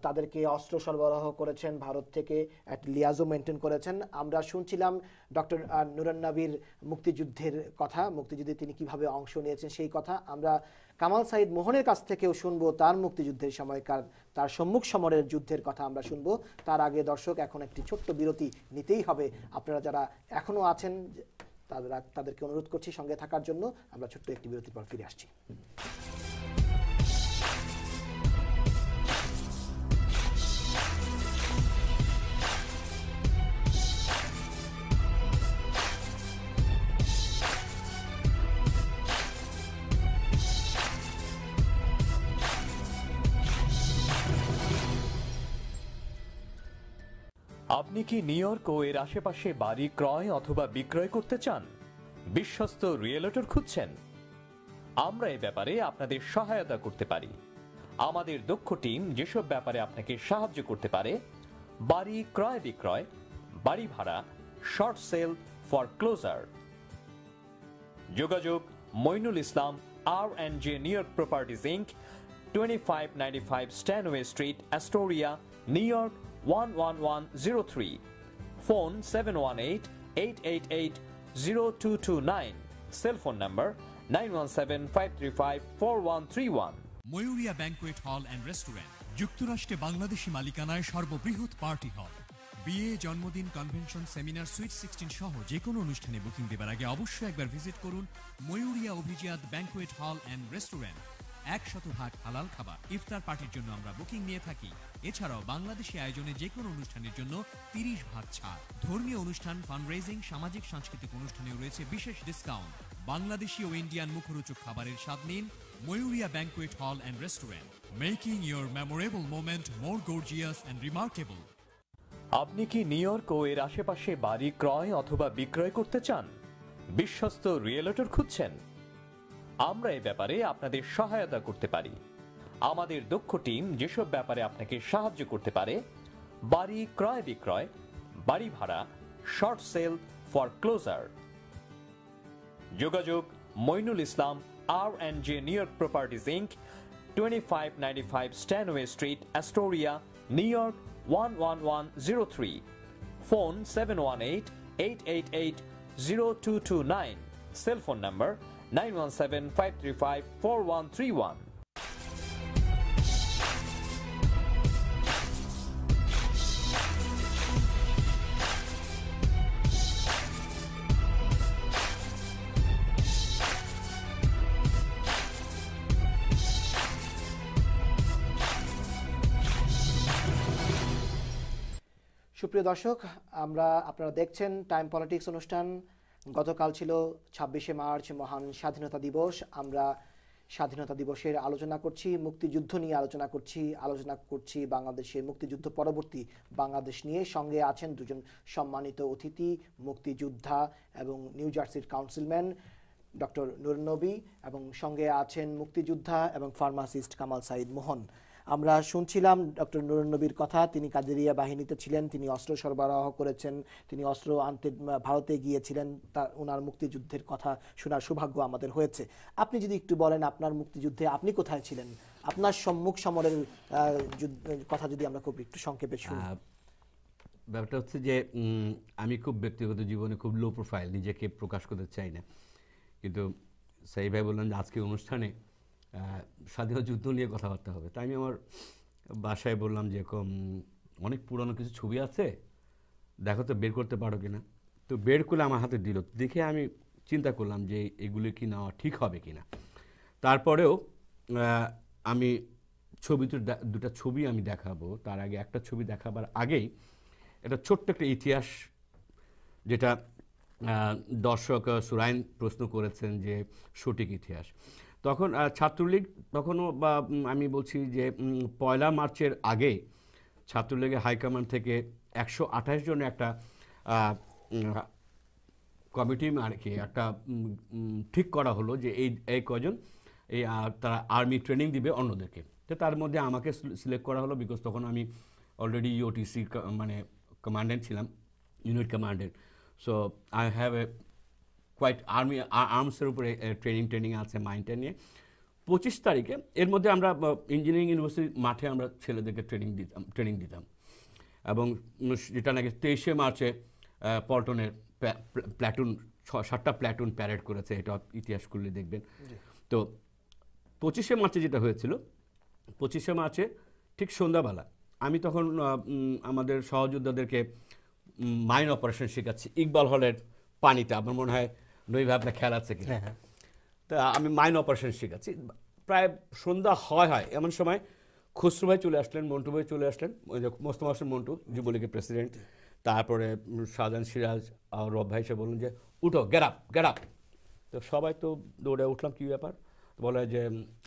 তাদেরকে অস্ত্র সরবরাহ করেছেন ভারত থেকে, একটা লিয়াজো মেনটেন করেছেন। আমরা শুনছিলাম ডক্টর নুরুন নবীর মুক্তিযুদ্ধের কথা, মুক্তিযুদ্ধে তিনি কিভাবে অংশ নিয়েছেন সেই কথা। আমরা কামাল সাঈদ মোহনের কাছ থেকেও শুনবো তার মুক্তিযুদ্ধের সময়কার, তার সম্মুখ সমরের যুদ্ধের কথা আমরা শুনবো। তার আগে দর্শক এখন একটি ছোট্ট বিরতি নিতেই হবে। আপনারা যারা এখনো আছেন তাদেরকে অনুরোধ করছি সঙ্গে থাকার জন্য। আমরা ছোট্ট একটি বিরতির পর ফিরে আসছি। আপনি কি নিউ ইয়র্ক ও এর আশেপাশে বাড়ি ক্রয় অথবা বিক্রয় করতে চান? বিশ্বস্ত রিয়েলটর খুঁজছেন? আমরা এই ব্যাপারে আপনাদের সহায়তা করতে পারি। আমাদের দক্ষ টিম যেসব ব্যাপারে আপনাকে সাহায্য করতে পারে: বাড়ি ক্রয় বিক্রয়, বাড়ি ভাড়া, শর্ট সেল, ফর ক্লোজার। যোগাযোগ Mainul Islam R&J New York properties Inc, 2595 Stanway Street, Astoria, New York 11103. Phone 718-888-0229. Cell phone number 917-535-4131. Mayuria banquet hall and restaurant যুক্তরাষ্ট্রে বাংলাদেশি মালিকানায় সর্ববৃহৎ পার্টি হল। বিয়ে, জন্মদিন, কনভেনশন, সেমিনার, সুইট 16 সহ যে কোনো অনুষ্ঠানে বুকিং দেবার আগে অবশ্যই একবার ভিজিট করুন ময়ূরিয়া অভিজাত ব্যাংকুয়েট হল অ্যান্ড রেস্টুরেন্ট। 100% হালাল খাবার। ইফতার পার্টির জন্য আমরা বুকিং নিয়ে থাকি। এছাড়াও বাংলাদেশি আয়োজনে যে কোনো অনুষ্ঠানের জন্য 30% ছাড়। ধর্মীয় অনুষ্ঠান, ফান্ডরেজিং, সামাজিক সাংস্কৃতিক অনুষ্ঠানেও রয়েছে বিশেষ ডিসকাউন্ট। বাংলাদেশি ও ইন্ডিয়ান মুখরোচক খাবারের স্বাদ নিন Mayuria banquet hall and restaurant, making your memorable moment more gorgeous and remarkable. আপনি কি নিউ ইয়র্ক ও এর আশেপাশে বাড়ি ক্রয় অথবা বিক্রয় করতে চান? বিশ্বস্ত রিয়েলটর খুঁজছেন? আমরা এই ব্যাপারে আপনাদের সহায়তা করতে পারি। আমাদের দক্ষ টিম যেসব ব্যাপারে আপনাকে সাহায্য করতে পারে: বাড়ি ক্রয় বিক্রয়, বাড়ি ভাড়া, শর্ট সেল, ফর ক্লোজার। যোগাযোগ Mainul Islam R&J New York properties Inc, 2595 Stanway Street, Astoria, New York 11103. Phone 718-888-0229. Cell phone number 917-535-4131. সুপ্রিয় দর্শক, আপনারা দেখছেন টাইম পলিটিক্স অনুষ্ঠান। গতকাল ছিল 26শে মার্চ, মহান স্বাধীনতা দিবস। আমরা স্বাধীনতা দিবসের আলোচনা করছি, মুক্তিযুদ্ধ নিয়ে আলোচনা করছি বাংলাদেশের মুক্তিযুদ্ধ পরবর্তী বাংলাদেশ নিয়ে। সঙ্গে আছেন দুজন সম্মানিত অতিথি, মুক্তিযোদ্ধা এবং নিউ জার্সির কাউন্সিলম্যান ডক্টর নুরুন নবী, এবং সঙ্গে আছেন মুক্তিযোদ্ধা এবং ফার্মাসিস্ট কামাল সাঈদ মোহন। আমরা শুনছিলাম ডক্টর নুরুন নবীর কথা। তিনি কাদেরিয়া বাহিনীতে ছিলেন, তিনি অস্ত্র সরবরাহ করেছেন, তিনি অস্ত্র আনতে ভারতে গিয়েছিলেন। ওনার মুক্তিযুদ্ধের কথা শোনার সৌভাগ্য আমাদের হয়েছে। আপনি যদি একটু বলেন আপনার মুক্তিযুদ্ধে আপনি কোথায় ছিলেন, আপনার সম্মুখ সমরের কথা যদি আমরা খুব একটু সংক্ষেপে শুনি। ব্যাপারটা হচ্ছে যে আমি খুব ব্যক্তিগত জীবনে খুব লো প্রোফাইল, নিজেকে প্রকাশ করতে চাই না, কিন্তু সেই ভাই বললেন যে আজকে অনুষ্ঠানে স্বাধীনতা যুদ্ধ নিয়ে কথাবার্তা হবে। তাই আমি আমার বাসায় বললাম যে অনেক পুরনো কিছু ছবি আছে, দেখো তো বের করতে পারো কিনা। তো বের করলে আমার হাতে দিল, দেখে আমি চিন্তা করলাম যে এগুলি কি নেওয়া ঠিক হবে কিনা। তারপরেও আমি দুটা ছবি আমি দেখাবো। তার আগে একটা ছবি দেখাবার আগেই এটা ছোট্ট একটা ইতিহাস, যেটা দর্শক সুরাইন প্রশ্ন করেছেন যে সঠিক ইতিহাস। তখন ছাত্রলীগ তখনও, বা আমি বলছি যে 1 মার্চের আগে ছাত্রলীগের হাইকমান্ড থেকে 128 জনের একটা কমিটি আর কি একটা ঠিক করা হলো যে এই কজন তারা আর্মি ট্রেনিং দিবে অন্যদেরকে। তো তার মধ্যে আমাকে সিলেক্ট করা হলো, বিকজ তখন আমি অলরেডি ইউটিসি মানে কমান্ডেন্ট ছিলাম, unit commandant. So I have a quite আর্মসের উপরে ট্রেনিং আছে মাইন্ডটা নিয়ে। 25 তারিখে এর মধ্যে আমরা ইঞ্জিনিয়ারিং ইউনিভার্সিটির মাঠে আমরা ছেলেদেরকে ট্রেনিং দিতাম এবং যেটা নাকি 23শে মার্চে পল্টনের প্ল্যাটুন 7টা প্ল্যাটুন প্যারেড করেছে, এটা ইতিহাস করলে দেখবেন। তো 25শে মার্চে যেটা হয়েছিল, 25শে মার্চে ঠিক সন্ধ্যাবেলা আমি তখন আমাদের সহযোদ্ধাদেরকে মাইন অপারেশন শেখাচ্ছি ইকবাল হলের পানিতে। আমার মনে হয় নইভাবে আপনার খেয়াল আছে কি, তা আমি মাইন অপারেশন শেখাচ্ছি। প্রায় সন্ধ্যা হয় এমন সময় খসরু ভাই চলে আসলেন, মন্টু ভাই চলে আসলেন, ওই যে মোস্তফা হোসেন মন্টু যুবলীগের প্রেসিডেন্ট, তারপরে শাহজাহান সিরাজ আর রব ভাই এসে বললেন যে উঠো, গেট আপ। তো সবাই তো দৌড়ে উঠলাম, কী ব্যাপার? বলে যে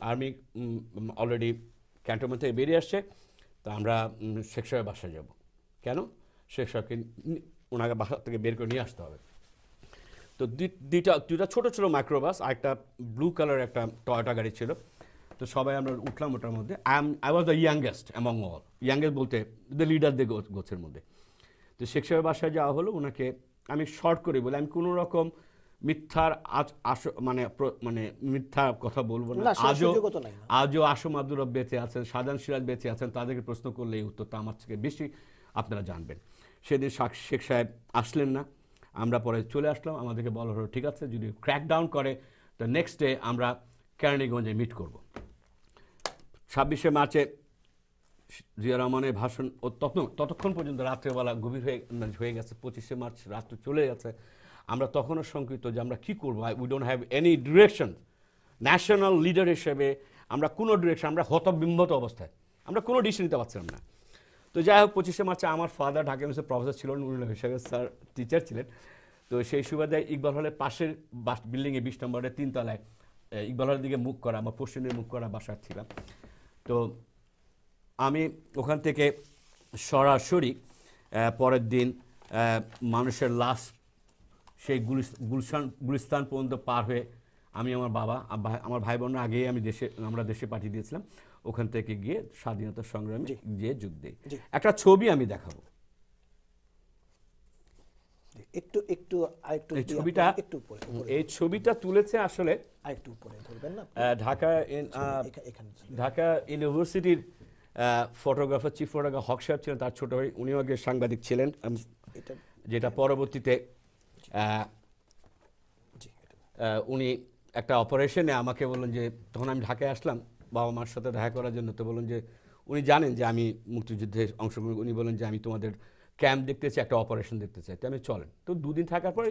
আর্মি অলরেডি ক্যান্টনমেন্ট থেকে বেরিয়ে আসছে, তো আমরা শেখ সাহেবের বাসায় যাব। কেন? শেখ সাহেবকে ওনাকে বাসা থেকে বের করে নিয়ে আসতে হবে। তো দুইটা ছোটো মাইক্রোবাস আর একটা ব্লু কালার একটা টয়োটা গাড়ি ছিল। তো সবাই আমরা উঠলাম ওটার মধ্যে। I was the youngest among all, youngest বলতে দ্য লিডারদের গোছের মধ্যে। তো শেখ সাহেবের বাসায় যাওয়া হলো। ওনাকে আমি শর্ট করে বলি, আমি কোনো রকম মিথ্যার মানে মিথ্যা কথা বলবো না। আজও আসম আব্দুর বেঁচে আছেন, শাহজাহান সিরাজ বেঁচে আছেন, তাদেরকে প্রশ্ন করলে এই উত্তরটা আমার থেকে বেশি আপনারা জানবেন। সেদিন শেখ সাহেব আসলেন না, আমরা পরে চলে আসলাম। আমাদেরকে বলা হলো ঠিক আছে, যদি ক্র্যাকডাউন করে তো নেক্সট ডে আমরা কেরানীগঞ্জে মিট করব। 26শে মার্চে জিয়া রহমানের ভাষণ ও ততক্ষণ পর্যন্ত রাত্রেবেলা গভীর হয়ে গেছে। 25শে মার্চ রাত্রে চলে গেছে। আমরা তখনও শঙ্কিত যে আমরা কী করবো, we don't have any direction. National leader হিসেবে আমরা কোনো ডিরেকশন, আমরা হতবিম্বত অবস্থায়, আমরা কোনো ডিসিশন নিতে পারছিলাম না। তো যাই হোক 25শে মার্চে আমার ফাদার ঢাকা ইউনিভার্সিটির প্রফেসর ছিলেন, নুরুল হিসাবে স্যার টিচার ছিলেন। তো সেই সুবাদে ইকবাল হলের পাশের বিল্ডিংয়ে 20 নম্বরের 3 তলায় ইকবাল হলের দিকে মুখ করা, আমার পশ্চিমের মুখ করা বাসায় ছিলাম। তো আমি ওখান থেকে সরাসরি পরের দিন মানুষের লাশ সেই গুলিস্তান পর্যন্ত পার হয়ে আমি আমার বাবা আমার ভাই বোনরা আগেই আমরা দেশে পাঠিয়ে দিয়েছিলাম। ওখান থেকে গিয়ে স্বাধীনতা সংগ্রামে গিয়ে যোগ দিই। একটা ছবি আমি দেখাবো, এই ছবিটা তুলেছে আসলে ঢাকা ইউনিভার্সিটির ফটোগ্রাফার, চিফ ফটোগ্রাফার হক সাহেব ছিলেন, তার ছোট ভাই, উনিও আগে সাংবাদিক ছিলেন, যেটা পরবর্তীতে উনি একটা অপারেশনে আমাকে বললেন যে, তখন আমি ঢাকায় আসলাম বাবা মার সাথে দেখা করার জন্য। তো বললেন যে উনি জানেন যে আমি মুক্তিযুদ্ধে অংশগ্রহণ, উনি বলেন যে আমি তোমাদের ক্যাম্প দেখতে চাই, একটা অপারেশন দেখতে চাই। তো আমি চলেন। তো 2 দিন থাকার পরে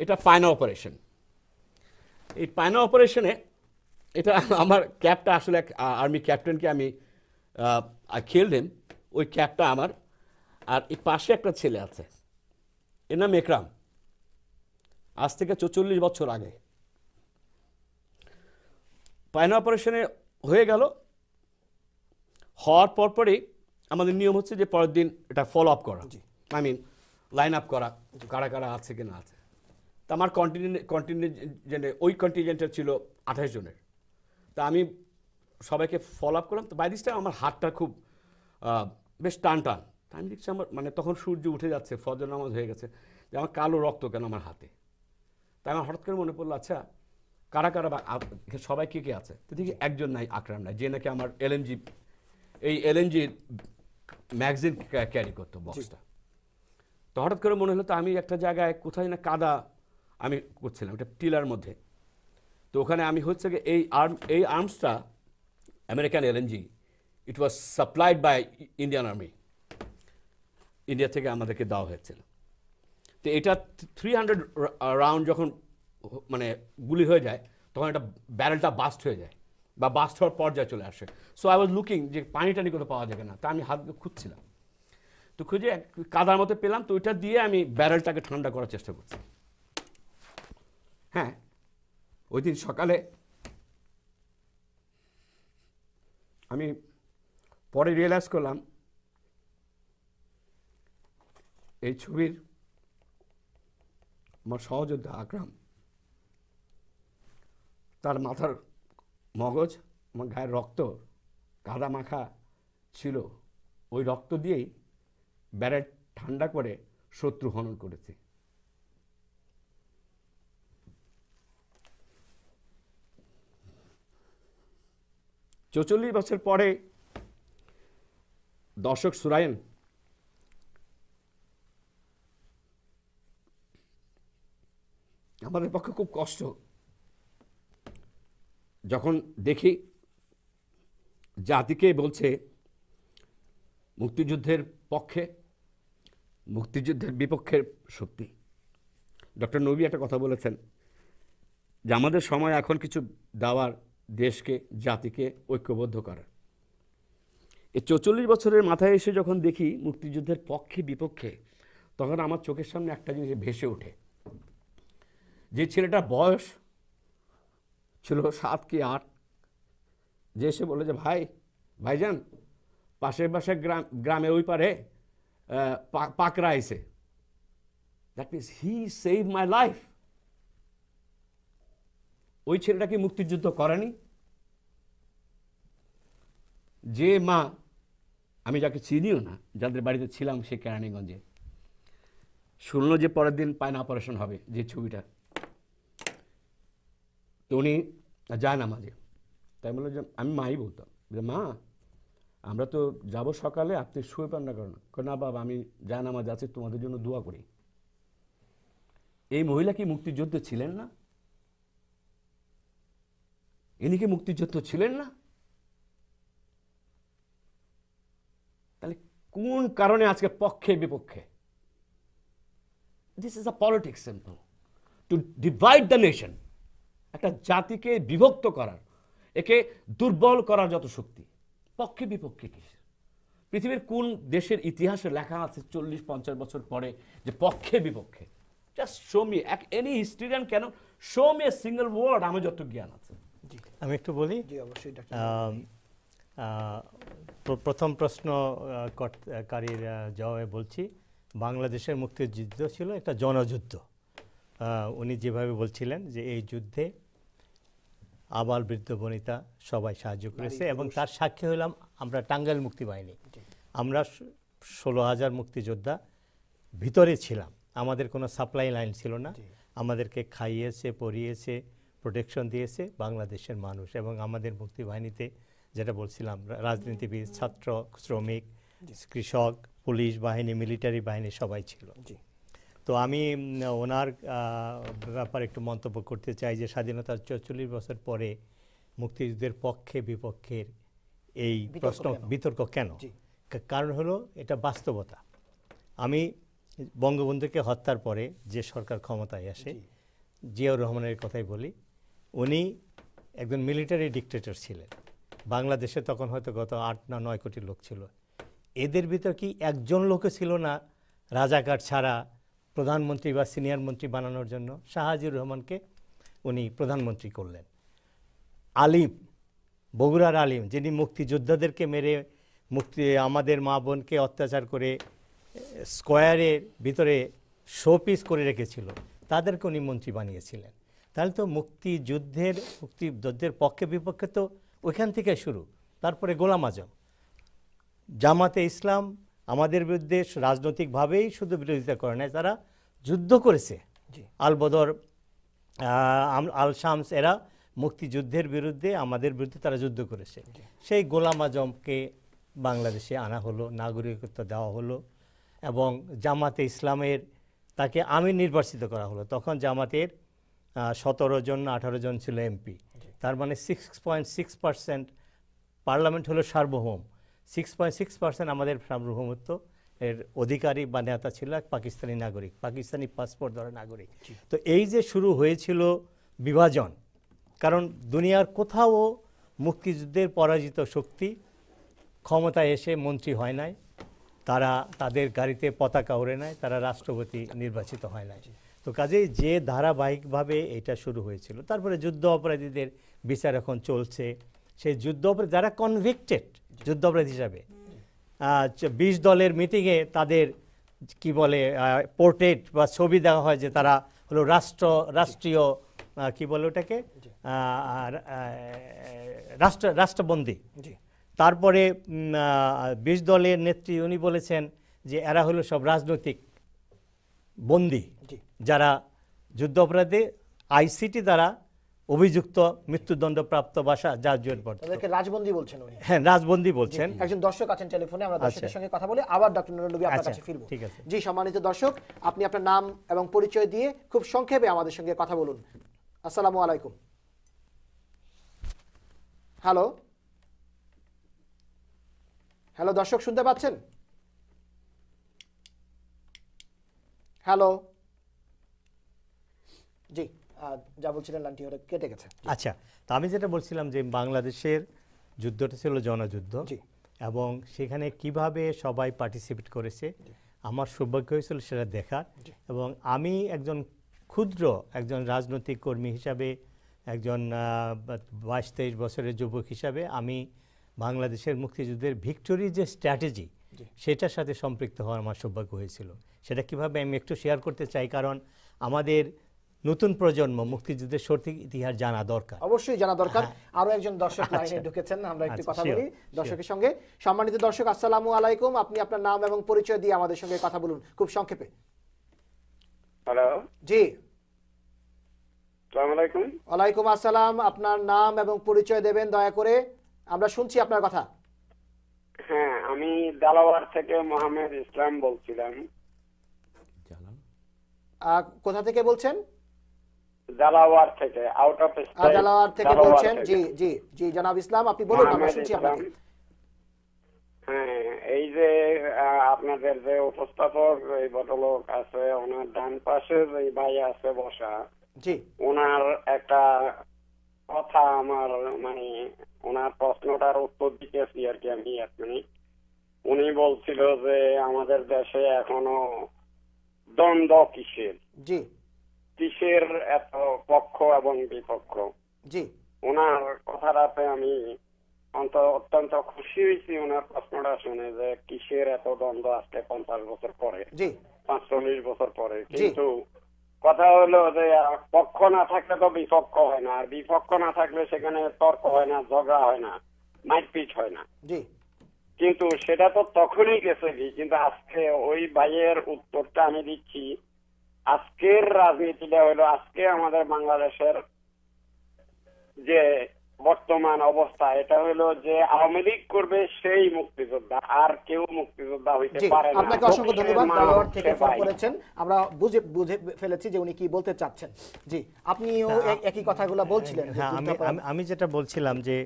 এটা পায়না অপারেশন। এই পায়না অপারেশনে এটা আমার ক্যাপটা আসলে আর্মি ক্যাপ্টেনকে আমি খেললেন, ওই ক্যাপটা আমার। আর এই পাশে একটা ছেলে আছে, এর নাম একরাম, আজ থেকে 44 বছর আগে। পায়না অপারেশনে হয়ে গেল, হওয়ার পরপরই আমাদের নিয়ম হচ্ছে যে পরের দিন এটা ফলো আপ করা, লাইন আপ করা, কারা কারা আছে কি না আছে। তা আমার কন্টিনজেন্টে ওই কন্টিনজেন্টের ছিল 28 জনের। তা আমি সবাইকে ফলো আপ করলাম। তো বাই দিস টাইম আমার হাতটা খুব বেশ টান। আমি দেখছি আমার তখন সূর্য উঠে যাচ্ছে, ফজর নামাজ হয়ে গেছে, যে আমার কালো রক্ত কেন আমার হাতে। তাই আমার হঠাৎ করে মনে পড়লো, আচ্ছা কারা কারা সবাই কে আছে। তো দেখি একজন নাই, আকরাম নাই, যে নাকি আমার এলএনজি ম্যাগাজিন ক্যারি করতো বক্সটা। তো হঠাৎ করে মনে হলো, তো আমি একটা জায়গায় কোথায় না কাদা আমি করছিলাম, একটা টিলার মধ্যে। তো ওখানে আমি হচ্ছে গিয়ে এই আর্মসটা American LNG, it was supplied by Indian army, India থেকে আমাদেরকে দেওয়া হয়েছিল। তো এটা 300 রাউন্ড যখন গুলি হয়ে যায়, তখন একটা ব্যারেলটা বাস্ট হয়ে যায় বা বাস্ট হওয়ার পর্যায়ে চলে আসে। সো আই ওয়াজ লুকিং যে পানি টানি কোথাও পাওয়া যাবে না। তা আমি হাত খুঁজছিলাম, তো খুঁজে কাদার মতো পেলাম। তো ওইটা দিয়ে আমি ব্যারেলটাকে ঠান্ডা করার চেষ্টা করছি। হ্যাঁ, ওই দিন সকালে আমি পরে রিয়েলাইজ করলাম, এই ছবির আমার সহযোদ্ধা আকরাম, তার মাথার মগজ, আমার গায়ের রক্ত কাদা মাখা ছিল। ওই রক্ত দিয়েই ব্যারেট ঠান্ডা করে শত্রু হনন করেছে। 44 বছর পরে দর্শক সুরাইন আমাদের পক্ষে খুব কষ্ট যখন দেখি জাতিকে বলছে মুক্তিযুদ্ধের পক্ষে, মুক্তিযুদ্ধের বিপক্ষের শক্তি। ডক্টর নবী একটা কথা বলেছেন যে আমাদের সময় এখন কিছু দেওয়ার, দেশকে, জাতিকে ঐক্যবদ্ধ করার। এই 44 বছরের মাথায় এসে যখন দেখি মুক্তিযুদ্ধের পক্ষে বিপক্ষে, তখন আমার চোখের সামনে একটা জিনিস ভেসে ওঠে। যে ছেলেটার বয়স ছিল 7 কি 8, যে এসে বলে যে ভাইজান পাশের গ্রামের ওই পারে পাকরা আইছে, that means he save my life. ওই ছেলেটা কি মুক্তিযুদ্ধ করেনি? যে মা, আমি যাকে চিনিও না, যাদের বাড়িতে ছিলাম সে কেরানীগঞ্জে, শুনলো যে পরের দিন পায়না অপারেশন হবে, যে ছবিটা, তো উনি যায় না মাঝে, তাই বললো যে আমি মাই বলতাম যে মা আমরা তো যাব সকালে, আপনি শুয়ে পান না কারণ, না বাবা আমি যায় না মাঝে আছে, তোমাদের জন্য দোয়া করি। এই মহিলা কি মুক্তিযুদ্ধ ছিলেন না? ইনি কি মুক্তিযুদ্ধ ছিলেন না? তাহলে কোন কারণে আজকে পক্ষে বিপক্ষে? This is a politics, simple, to divide the nation. একটা জাতিকে বিভক্ত করার, একে দুর্বল করার যত শক্তি, পক্ষে বিপক্ষে কি? পৃথিবীর কোন দেশের ইতিহাসে লেখা আছে 40-50 বছর পরে যে পক্ষে বিপক্ষে? Just show me, any historian can show me a single word, আমার যত জ্ঞান আছে। আমি একটু বলি। জি অবশ্যই ডাক্তার। প্রথম প্রশ্নকারীর জবাবে বলছি, বাংলাদেশের মুক্তিযুদ্ধ ছিল একটা জনযুদ্ধ। উনি যেভাবে বলছিলেন যে এই যুদ্ধে আবাল বৃদ্ধ বনিতা সবাই সাহায্য করেছে, এবং তার সাক্ষী হলাম আমরা টাঙ্গাইল মুক্তি বাহিনী। আমরা 16,000 মুক্তিযোদ্ধা ভিতরে ছিলাম, আমাদের কোনো সাপ্লাই লাইন ছিল না। আমাদেরকে খাইয়েছে, পরিয়েছে, প্রোটেকশন দিয়েছে বাংলাদেশের মানুষ। এবং আমাদের মুক্তি বাহিনীতে যেটা বলছিলাম, রাজনীতিবিদ, ছাত্র, শ্রমিক, কৃষক, পুলিশ বাহিনী, মিলিটারি বাহিনী সবাই ছিল। তো আমি ওনার ব্যাপারে একটু মন্তব্য করতে চাই যে স্বাধীনতার 44 বছর পরে মুক্তিযুদ্ধের পক্ষে বিপক্ষের এই প্রশ্ন, বিতর্ক কেন? কারণ হলো এটা বাস্তবতা। আমি বঙ্গবন্ধুকে হত্যার পরে যে সরকার ক্ষমতায় আসে, জিয়াউর রহমানের কথাই বলি, উনি একজন মিলিটারি ডিক্টেটর ছিলেন। বাংলাদেশে তখন হয়তো গত 8 না 9 কোটি লোক ছিল। এদের ভিতর কি একজন লোকও ছিল না রাজাকার ছাড়া প্রধানমন্ত্রী বা সিনিয়র মন্ত্রী বানানোর জন্য? শাহজিউর রহমানকে উনি প্রধানমন্ত্রী করলেন। আলিম, বগুড়ার আলিম, যিনি মুক্তিযোদ্ধাদেরকে মেরে আমাদের মা বোনকে অত্যাচার করে স্কোয়ারের ভিতরে শোপিস করে রেখেছিল, তাদেরকে উনি মন্ত্রী বানিয়েছিলেন। তাহলে তো মুক্তিযুদ্ধের পক্ষে বিপক্ষে তো ওইখান থেকে শুরু। তারপরে গোলাম আজম, জামাতে ইসলাম আমাদের বিরুদ্ধে রাজনৈতিকভাবেই শুধু বিরোধিতা করে নাই, তারা যুদ্ধ করেছে। আল বদর, আল শামস, এরা মুক্তিযুদ্ধের বিরুদ্ধে, আমাদের বিরুদ্ধে তারা যুদ্ধ করেছে। সেই গোলাম আজমকে বাংলাদেশে আনা হলো, নাগরিকত্ব দেওয়া হলো, এবং জামাতে ইসলামের তাকে আমির নির্বাচিত করা হলো। তখন জামাতের 17 জন 18 জন ছিল এমপি, তার মানে 6.6%। পার্লামেন্ট হলো সার্বভৌম, 6.6% আমাদের সার্বভৌমত্ব এর অধিকারী বা নেতা ছিল এক পাকিস্তানি নাগরিক, পাকিস্তানি পাসপোর্ট ধরা নাগরিক। তো এই যে শুরু হয়েছিল বিভাজন, কারণ দুনিয়ার কোথাও মুক্তিযুদ্ধের পরাজিত শক্তি ক্ষমতায় এসে মন্ত্রী হয় নাই, তারা তাদের গাড়িতে পতাকা ওড়ে নাই, তারা রাষ্ট্রপতি নির্বাচিত হয় নাই। তো কাজেই যে ধারাবাহিকভাবে এটা শুরু হয়েছিল, তারপরে যুদ্ধ অপরাধীদের বিচার এখন চলছে। সেই যুদ্ধ অপরাধী যারা কনভিক্টেড যুদ্ধ অপরাধী হিসাবে, 20 দলের মিটিংয়ে তাদের কি বলে পোর্ট্রেট বা ছবি দেওয়া হয় যে তারা হলো রাষ্ট্রীয় কি বলে ওটাকে রাষ্ট্রবন্দী। তারপরে 20 দলের নেত্রী উনি বলেছেন যে এরা হলো সব রাজনৈতিক বন্দী, যারা যুদ্ধ অপরাধে আইসিটি দ্বারা অভিযুক্ত মৃত্যুদণ্ডপ্রাপ্ত বা তাদেরকে রাজবন্দী বলছেন উনি। হ্যাঁ, রাজবন্দী বলছেন। একজন দর্শক আছেন টেলিফোনে, আমরা দর্শকের সঙ্গে কথা বলি, আবার ডক্টর নুরুল নবী আপনার কাছে ফিরবো। ঠিক আছে। জি, সম্মানিত দর্শক, আপনি আপনার নাম এবং পরিচয় দিয়ে খুব সংক্ষেপে আমাদের সঙ্গে কথা বলুন। আসসালামু আলাইকুম। হ্যালো হ্যালো, দর্শক শুনতে পাচ্ছেন? হ্যালো, জি, যা বলছিলেন লাইনটি ওটা কেটে গেছে। আচ্ছা, তো আমি যেটা বলছিলাম যে বাংলাদেশের যুদ্ধটা ছিল জনযুদ্ধ, এবং সেখানে কিভাবে সবাই পার্টিসিপেট করেছে আমার সৌভাগ্য হয়েছিল সেটা দেখার। এবং আমি একজন ক্ষুদ্র একজন রাজনৈতিক কর্মী হিসাবে, একজন 22-23 বছরের যুবক হিসাবে আমি বাংলাদেশের মুক্তিযুদ্ধের ভিক্টোরি যে স্ট্র্যাটেজি সেটার সাথে সম্পৃক্ত হওয়ার আমার সৌভাগ্য হয়েছিল। সেটা কিভাবে আমি একটু শেয়ার করতে চাই, কারণ আমাদের নতুন প্রজন্ম মুক্তিযুদ্ধের সঠিক ইতিহাস জানা দরকার। অবশ্যই জানা দরকার। আরো একজন দর্শক লাইনে ঢুকেছেন, আমরা একটু কথা বলি দর্শকের সঙ্গে। সম্মানিত দর্শক, আসসালামু আলাইকুম। আপনি আপনার নাম এবং পরিচয় দিয়ে আমাদের সঙ্গে কথা বলুন খুব সংক্ষেপে। হ্যালো, জি, আসসালামু আলাইকুম। ওয়ালাইকুম আসসালাম। আপনার নাম এবং পরিচয় দেবেন দয়া করে, আমরা শুনছি আপনার কথা। হ্যাঁ, আমি দালাওয়ার থেকে মোহাম্মদ ইসলাম বলছিলাম। কোথা থেকে বলছেন? দালাওয়ার থেকে, আউট অফ স্টেট। দালাওয়ার থেকে বলছেন? জি জি জি, জনাব ইসলাম, আপনি বলুন, আমরা শুনছি আপনাকে। হ্যাঁ, এই যে আপনাদের যে উপস্থাপক এই ভদ্রলোক আছে, ওনার ডান পাশে যে ভাই আছে বসা, জি, ওনার একটা কথা আমার মানে ওনার প্রশ্নটার উত্তর দিতেছি আর কি আমি এক মিনিট। উনি বলছিল যে আমাদের দেশে এখনো দ্বন্দ্ব কিসের, জি, কিসের এত পক্ষ এবং বিপক্ষ। জি, ওনার কথাটাতে আমি অত্যন্ত খুশি হয়েছি ওনার প্রশ্নটা শুনে, যে কিসের এত দ্বন্দ্ব আজকে 50 বছর পরে, 45 বছর পরে। কিন্তু কথা হলো যে পক্ষ না থাকলে তো বিপক্ষ হয় না, আর বিপক্ষ না থাকলে সেখানে তর্ক হয় না, ঝগড়া হয় না, মারপিট হয় না। কিন্তু সেটা তো তখনই গেছে কি, কিন্তু আজকে ওই ভাইয়ের উত্তরটা আমি দিচ্ছি। আজকের রাজনীতিটা হলো, আজকে আমাদের বাংলাদেশের যে বর্তমান অবস্থা, এটা হলো যে আওয়ামী লীগ করবে সেই মুক্তিযোদ্ধা, আর কেউ মুক্তিযোদ্ধা হইতে পারে না। আপনাকে অসংখ্য ধন্যবাদ, দালাওয়ার থেকে ফোন করেছেন, আমরা বুঝে ফেলেছি যে উনি কি বলতে চাচ্ছেন। জি, আপনিও একই কথাগুলো বলছিলেন। আমি যেটা বলছিলাম যে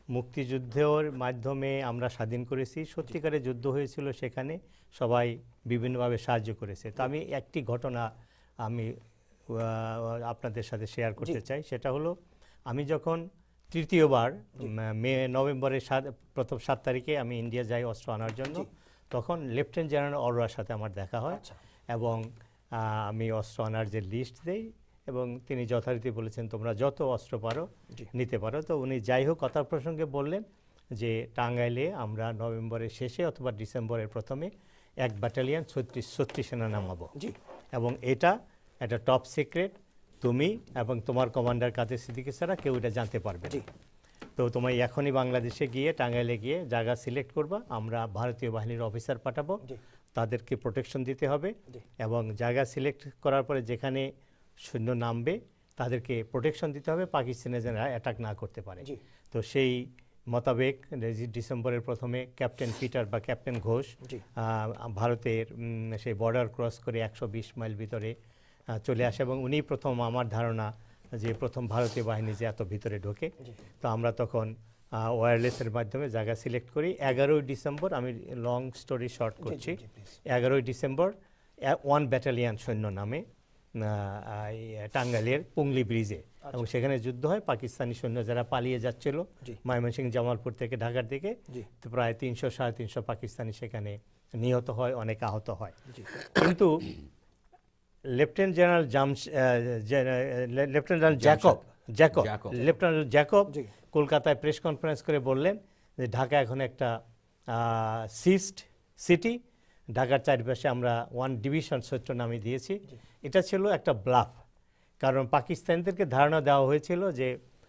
মুক্তিযুদ্ধের মাধ্যমে আমরা স্বাধীন করেছি, সত্যিকারের যুদ্ধ হয়েছিল, সেখানে সবাই বিভিন্নভাবে সাহায্য করেছে। তো আমি একটি ঘটনা আমি আপনাদের সাথে শেয়ার করতে চাই। সেটা হলো, আমি যখন তৃতীয়বার নভেম্বরের প্রথম 7 তারিখে আমি ইন্ডিয়া যাই অস্ত্র আনার জন্য, তখন লেফটেন্যান্ট জেনারেল অরোরার সাথে আমার দেখা হয়, এবং আমি অস্ত্র আনার যে লিস্ট দেই, এবং তিনি যথারীতি বলেছেন তোমরা যত অস্ত্র পারো নিতে পারো। তো উনি যাই হোক কথার প্রসঙ্গে বললেন যে টাঙ্গাইলে আমরা নভেম্বরের শেষে অথবা ডিসেম্বরের প্রথমে 1 ব্যাটালিয়ন 36 সেনা নামাবো, এবং এটা একটা টপ সিক্রেট, তুমি এবং তোমার কমান্ডার কাদের সিদ্দিকী ছাড়া কেউ এটা জানতে পারবে। তো তোমায় এখনই বাংলাদেশে গিয়ে টাঙ্গাইলে গিয়ে জায়গা সিলেক্ট করবা, আমরা ভারতীয় বাহিনীর অফিসার পাঠাবো, তাদেরকে প্রোটেকশন দিতে হবে, এবং জায়গা সিলেক্ট করার পরে যেখানে সৈন্য নামবে তাদেরকে প্রোটেকশন দিতে হবে, পাকিস্তানে যেন অ্যাটাক না করতে পারে। তো সেই মোতাবেক ডিসেম্বরের প্রথমে ক্যাপ্টেন পিটার বা ক্যাপ্টেন ঘোষ ভারতের সেই বর্ডার ক্রস করে 120 মাইল ভিতরে চলে আসে, এবং উনি প্রথম, আমার ধারণা যে প্রথম ভারতীয় বাহিনী যে এত ভিতরে ঢোকে। তো আমরা তখন ওয়্যারলেসের মাধ্যমে জায়গা সিলেক্ট করি। 11ই ডিসেম্বর, আমি লং স্টোরি শর্ট করছি, 11ই ডিসেম্বর 1 ব্যাটালিয়ন সৈন্য নামে টাঙ্গাইলের পুংলি ব্রিজে, এবং সেখানে যুদ্ধ হয়। পাকিস্তানি সৈন্য যারা পালিয়ে যাচ্ছিল ময়মনসিংহ জামালপুর থেকে ঢাকার দিকে, তো প্রায় 300-350 পাকিস্তানি সেখানে নিহত হয়, অনেক আহত হয়। কিন্তু লেফটেন্যান্ট জেনারেল জ্যাকব কলকাতায় প্রেস কনফারেন্স করে বললেন যে ঢাকা এখন একটা সিজড সিটি, ঢাকার চারপাশে আমরা 1 ডিভিশন সৈন্য নামিয়ে দিয়েছি। এটা ছিল একটা ব্লাফ, কারণ পাকিস্তানিদেরকে ধারণা দেওয়া হয়েছিল যে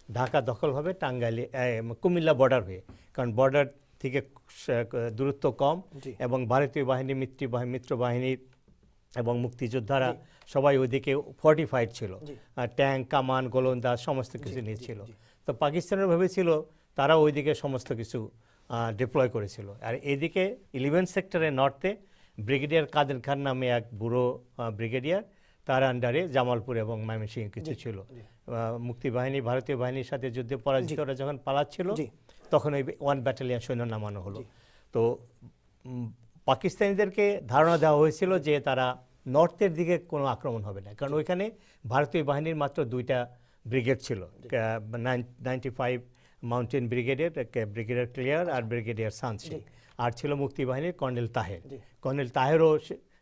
ঢাকা দখল হবে টাঙ্গাইলে কুমিল্লা বর্ডার হয়ে, কারণ বর্ডার থেকে দূরত্ব কম, এবং ভারতীয় বাহিনী মিত্র বাহিনীর এবং মুক্তিযোদ্ধারা সবাই ওইদিকে ফর্টিফাইড ছিল, ট্যাঙ্ক, কামান, গোলন্দাজ সমস্ত কিছু নিয়েছিল। তো পাকিস্তানের ভেবেছিল তারা ওইদিকে সমস্ত কিছু ডিপ্লয় করেছিল। আর এইদিকে 11 সেক্টরের নর্থে ব্রিগেডিয়ার কাদের খান নামে এক বুড়ো ব্রিগেডিয়ার, তার আন্ডারে জামালপুর এবং ময়মনসিংহ কিছু ছিল। মুক্তিবাহিনী ভারতীয় বাহিনীর সাথে যুদ্ধে পরাজিতরা যখন পালাচ্ছিল তখন ওই 1 ব্যাটালিয়ন সৈন্য নামানো হলো। তো পাকিস্তানিদেরকে ধারণা দেওয়া হয়েছিল যে তারা নর্থের দিকে কোনো আক্রমণ হবে না, কারণ ওইখানে ভারতীয় বাহিনীর মাত্র 2টা ব্রিগেড ছিল, 95 মাউন্টেন ব্রিগেডিয়ার ক্লিয়ার আর ব্রিগেডিয়ার সান সিং, আর ছিল মুক্তিবাহিনীর কর্নেল তাহের। কর্নেল তাহেরও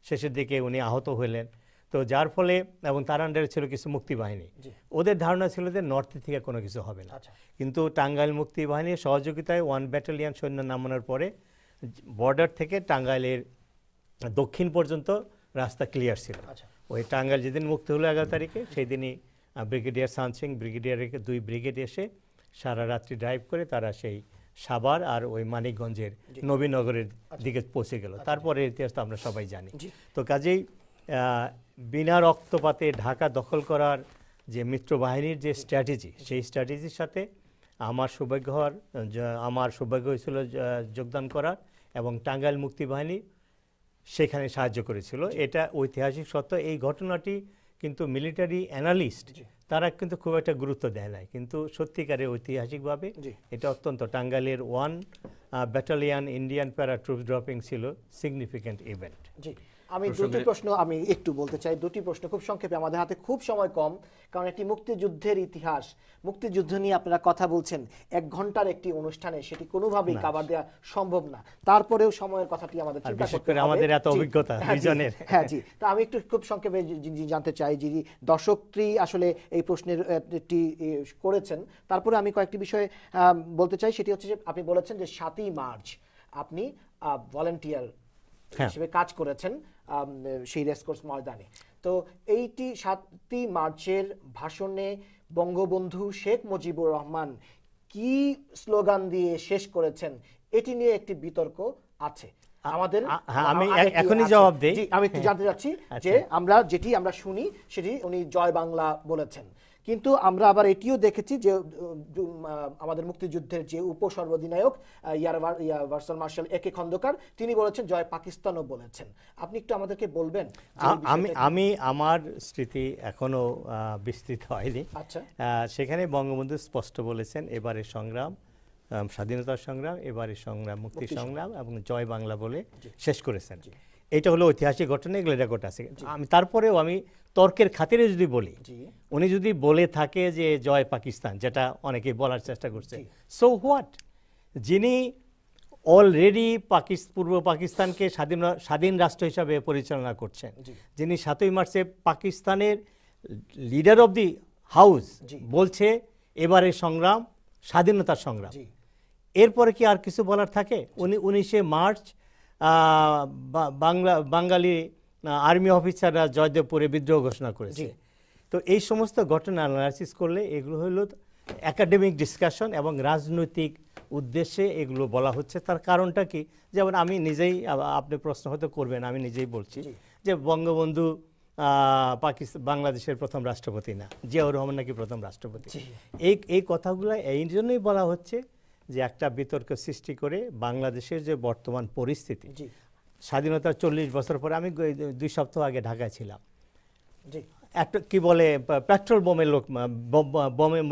শেষের দিকে উনি আহত হলেন। তো যার ফলে, এবং তার আন্ডারে ছিল কিছু মুক্তিবাহিনী, ওদের ধারণা ছিল যে নর্থ থেকে কোনো কিছু হবে না। কিন্তু টাঙ্গাইল মুক্তিবাহিনীর সহযোগিতায় 1 ব্যাটালিয়ন সৈন্য নামানোর পরে বর্ডার থেকে টাঙ্গাইলের দক্ষিণ পর্যন্ত রাস্তা ক্লিয়ার ছিল। ওই টাঙ্গাইল যেদিন মুক্তি হলো 11 তারিখে, সেই দিনই ব্রিগেডিয়ার সান সিং ব্রিগেডিয়ারের 2 ব্রিগেড এসে সারা রাত্রি ড্রাইভ করে তারা সেই সাভার আর ওই মানিকগঞ্জের নবীনগরের দিকে পৌঁছে গেল। তারপরে ইতিহাস তো আমরা সবাই জানি। তো কাজেই বিনা রক্তপাতে ঢাকা দখল করার যে মিত্রবাহিনীর যে স্ট্র্যাটেজি, সেই স্ট্র্যাটেজির সাথে আমার সৌভাগ্য হয়েছিল যোগদান করার, এবং টাঙ্গাইল মুক্তিবাহিনী সেখানে সাহায্য করেছিল। এটা ঐতিহাসিক সত্য। এই ঘটনাটি কিন্তু মিলিটারি অ্যানালিস্ট তারা কিন্তু খুব একটা গুরুত্ব দেয় নাই, কিন্তু সত্যিকারে ঐতিহাসিকভাবে এটা অত্যন্ত, টাঙ্গাইলের 1 ব্যাটালিয়ন ইন্ডিয়ান প্যারা ট্রুপ ড্রপিং ছিল সিগনিফিক্যান্ট ইভেন্ট। আমি দুটি প্রশ্ন আমি একটু বলতে চাই, দুটি প্রশ্ন খুব সংক্ষেপে, আমাদের হাতে খুব সময় কম, কারণ একটি মুক্তিযুদ্ধের ইতিহাস, মুক্তিযুদ্ধ নিয়ে আপনারা কথা বলছেন 1 ঘন্টার একটি অনুষ্ঠানে, সেটি কোনোভাবেই কভার দেওয়া সম্ভব না। তারপরেও সময়ের কথাটি আমাদের চিন্তা করতে হবে, আমাদের এত অভিজ্ঞতা দুজনের। হ্যাঁ জি, তো আমি একটু খুব সংক্ষেপে জানতে চাই, যিনি দর্শকটি আসলে এই প্রশ্নের করেছেন, তারপরে আমি কয়েকটি বিষয়ে বলতে চাই। সেটি হচ্ছে যে আপনি বলেছেন যে 7ই মার্চ আপনি ভলান্টিয়ার হিসেবে কাজ করেছেন সেই রেসকোর্স ময়দানে। তো এইটি 7ই মার্চের ভাষণে বঙ্গবন্ধু শেখ মুজিবুর রহমান কি স্লোগান দিয়ে শেষ করেছেন, এটি নিয়ে একটি বিতর্ক আছে আমাদের। আমি এখনই জবাব দেই। আমি একটু জানতে চাচ্ছি যে যেটি আমরা শুনি সেটি উনি জয় বাংলা বলেছেন, কিন্তু আমরা আবার এটিও দেখেছি যে আমাদের মুক্তিযুদ্ধের যে উপসর্বাধিনায়ক ভার্সাল মার্শাল একে খন্দকার, তিনি বলেছেন জয় পাকিস্তানও বলেছেন। আপনি একটু আমাদেরকে বলবেন? আমি আমার স্মৃতি এখনো বিস্তৃত হয়নি। সেখানে বঙ্গবন্ধু স্পষ্ট বলেছেন এবারের সংগ্রাম স্বাধীনতার সংগ্রাম, এবারের সংগ্রাম মুক্তি সংগ্রাম, এবং জয় বাংলা বলে শেষ করেছেন। এটা হলো ঐতিহাসিক ঘটনা, এগুলো রেকর্ড আছে। তারপরেও আমি তর্কের খাতিরে যদি বলি, উনি যদি বলে থাকে যে জয় পাকিস্তান, যেটা অনেকে বলার চেষ্টা করছে, সো হোয়াট? যিনি অলরেডি পূর্ব পাকিস্তানকে স্বাধীন রাষ্ট্র হিসাবে পরিচালনা করছেন, যিনি 7ই মার্চে পাকিস্তানের লিডার অব দি হাউস বলছে এবারের সংগ্রাম স্বাধীনতার সংগ্রাম, এরপরে কি আর কিছু বলার থাকে? উনি 19শে মার্চ বাঙালি আর্মি অফিসাররা জয়দেবপুরে বিদ্রোহ ঘোষণা করেছে। তো এই সমস্ত ঘটনা অ্যানালাইসিস করলে এগুলো হলো একাডেমিক ডিসকাশন এবং রাজনৈতিক উদ্দেশ্যে এগুলো বলা হচ্ছে। তার কারণটা কি? যেমন আমি নিজেই, আপনি প্রশ্ন হয়তো করবেন, আমি নিজেই বলছি যে বঙ্গবন্ধু বাংলাদেশের প্রথম রাষ্ট্রপতি না, জিয়াউর রহমান নাকি প্রথম রাষ্ট্রপতি। এই কথাগুলো এই জন্যই বলা হচ্ছে যে একটা বিতর্ক সৃষ্টি করে বাংলাদেশের যে বর্তমান পরিস্থিতি, স্বাধীনতার 40 বছর পরে, আমি 2 সপ্তাহ আগে ঢাকায় ছিলাম, একটা কি বলে পেট্রোল বোমে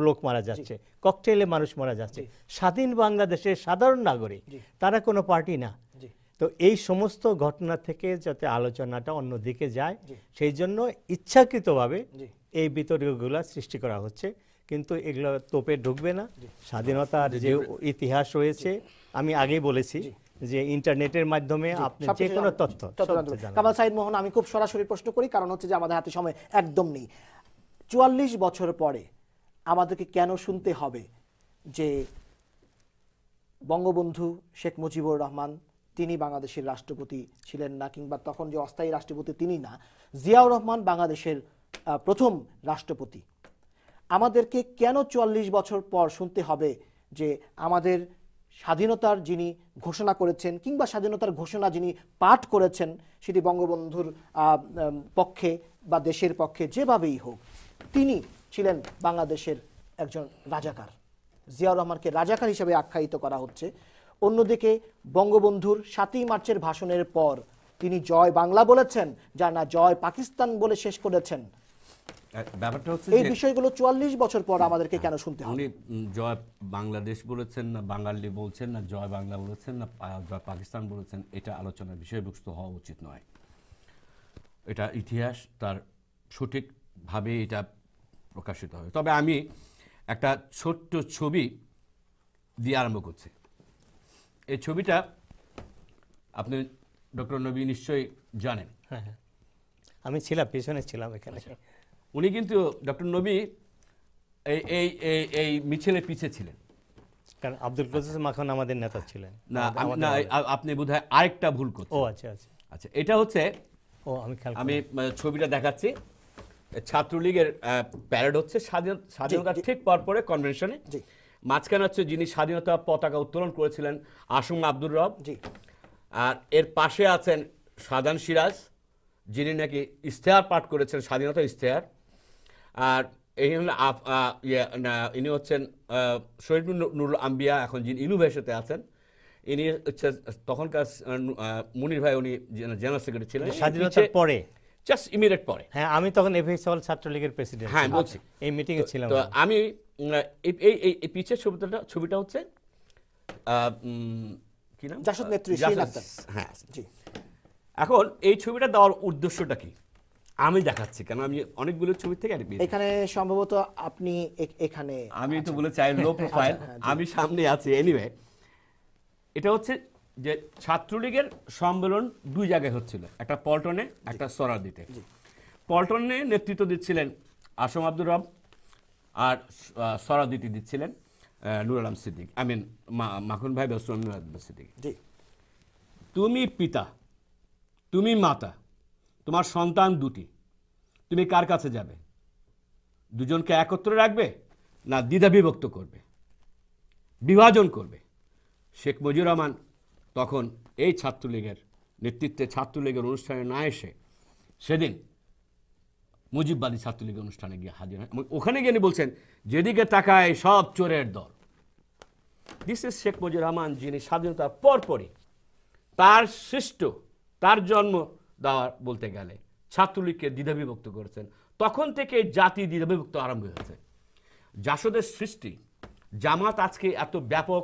লোক মারা যাচ্ছে, ককটেলে মানুষ মারা যাচ্ছে, স্বাধীন বাংলাদেশের সাধারণ নাগরিক, তারা কোনো পার্টি না। তো এই সমস্ত ঘটনা থেকে যাতে আলোচনাটা অন্যদিকে যায়, সেই জন্য ইচ্ছাকৃতভাবে এই বিতর্কগুলো সৃষ্টি করা হচ্ছে। কিন্তু এগুলো তোপে ঢুকবে না। স্বাধীনতার যে ইতিহাস রয়েছে, আমি আগেই বলেছি যে ইন্টারনেটের মাধ্যমে আপনি যে কোনো তথ্য। কামাল সাঈদ মোহন, আমি খুব সরাসরি প্রশ্ন করি, কারণ হচ্ছে যে আমাদের হাতে সময় একদম নেই। 44 বছর পরে আমাদেরকে কেন শুনতে হবে যে বঙ্গবন্ধু শেখ মুজিবুর রহমান তিনি বাংলাদেশের রাষ্ট্রপতি ছিলেন না, কিংবা তখন যে অস্থায়ী রাষ্ট্রপতি তিনি না, জিয়াউর রহমান বাংলাদেশের প্রথম রাষ্ট্রপতি? আমাদেরকে কেন 44 বছর পর শুনতে হবে যে আমাদের স্বাধীনতার যিনি ঘোষণা করেছেন কিংবা স্বাধীনতার ঘোষণা যিনি পাঠ করেছেন সেটি বঙ্গবন্ধুর পক্ষে বা দেশের পক্ষে যেভাবেই হোক, তিনি ছিলেন বাংলাদেশের একজন রাজাকার। জিয়াউর রহমানকে রাজাকার হিসেবে আখ্যায়িত করা হচ্ছে। অন্যদিকে বঙ্গবন্ধুর ৭ই মার্চের ভাষণের পর তিনি জয় বাংলা বলেছেন, যা না জয় পাকিস্তান বলে শেষ করেছেন। ব্যাপারটা হচ্ছে এই বিষয়গুলো ৪৪ বছর পর আমাদেরকে কেন শুনতে হবে? উনি জয় বাংলাদেশ বলেছেন না বাঙালি বলছেন না জয় বাংলা বলেছেন না জয় পাকিস্তান বলেছেন, এটা আলোচনার বিষয়বস্তু হওয়া উচিত নয়। এটা ইতিহাস তার সঠিকভাবে এটা প্রকাশিত হবে। তবে আমি একটা ছোট্ট ছবি দিয়ে আরম্ভ করছি। এই ছবিটা আপনি ডক্টর নবী নিশ্চয়ই জানেন। হ্যাঁ, আমি ছিলাম, পেছনে ছিলাম এখানে। উনি কিন্তু ডক্টর নবী এই মিছিলের পিছে ছিলেন, কারণ আব্দুল কদ্দুস মাখন আমাদের নেতা ছিলেন। না আপনি বোধহয় আরেকটা ভুল করছেন। ও আচ্ছা আচ্ছা আচ্ছা, এটা হচ্ছে আমি ছবিটা দেখাচ্ছি। ছাত্রলীগের প্যারেড হচ্ছে স্বাধীনতার ঠিক পরে কনভেনশনে। মাঝখানে হচ্ছে যিনি স্বাধীনতা পতাকা উত্তোলন করেছিলেন আসম আব্দুর রব, আর এর পাশে আছেন শাহজাহান সিরাজ, যিনি নাকি ইশতেহার পাঠ করেছেন, স্বাধীনতা ইশতেহার। আর ইনি হচ্ছেন শহীদ নুরুল আম্বিয়া, এখন যিনি ইউনিভার্সিটিতে আছেন। ইনি হচ্ছে তখনকার মুনির ভাই, উনি জেনারেল সেক্রেটারি ছিলেন স্বাধীনতার পরে, জাস্ট ইমিডিয়েট পরে। হ্যাঁ, আমি তখন এফএসএল ছাত্রলীগের প্রেসিডেন্ট। হ্যাঁ বলছি, এই মিটিং এ ছিলাম। তো আমি এই পিছের ছবিটা হচ্ছে কি নাম, জাসদ নেত্রী। হ্যাঁ, এখন এই ছবিটা দেওয়ার উদ্দেশ্যটা কি আমি দেখাচ্ছি, কেন আমি অনেকগুলো ছবি থেকে এখানে সম্ভবত আপনি এখানে, আমি তো বলে চাই লো প্রোফাইল, আমি সামনে আছি। এনিওয়ে, এটা হচ্ছে যে ছাত্রলীগের সম্মেলন দুই জায়গায় হচ্ছিল, একটা পল্টনে, একটা সরারদিতে। পল্টনে নেতৃত্ব দিচ্ছিলেন আসম আব্দুর রব, আর সরারদিতে দিচ্ছিলেন নুর আলম সিদ্দিক, মাখন ভাই বেসরম সিদ্দিক। তুমি পিতা, তুমি মাতা, তোমার সন্তান দুটি, তুমি কার কাছে যাবে? দুজনকে একত্রে রাখবে না দ্বিধা বিভক্ত করবে, বিভাজন করবে? শেখ মুজিবুর রহমান তখন এই ছাত্রলীগের নেতৃত্বে ছাত্রলীগের অনুষ্ঠানে না এসে সেদিন মুজিববাদী ছাত্রলীগের অনুষ্ঠানে গিয়ে হাজির হয়। ওখানে গিয়ে বলছেন, যেদিকে তাকায় সব চোরের দল। দিস ইজ শেখ মুজিবুর রহমান, যিনি স্বাধীনতার পরপরই তার সৃষ্ট, তার জন্ম দেওয়ার বলতে গেলে ছাত্রলীগকে দ্বিধাবিভক্ত করেছেন। তখন থেকে জাতি দ্বিধাবিভক্ত আরম্ভ হয়েছে। জাসদের সৃষ্টি, জামাত আজকে এত ব্যাপক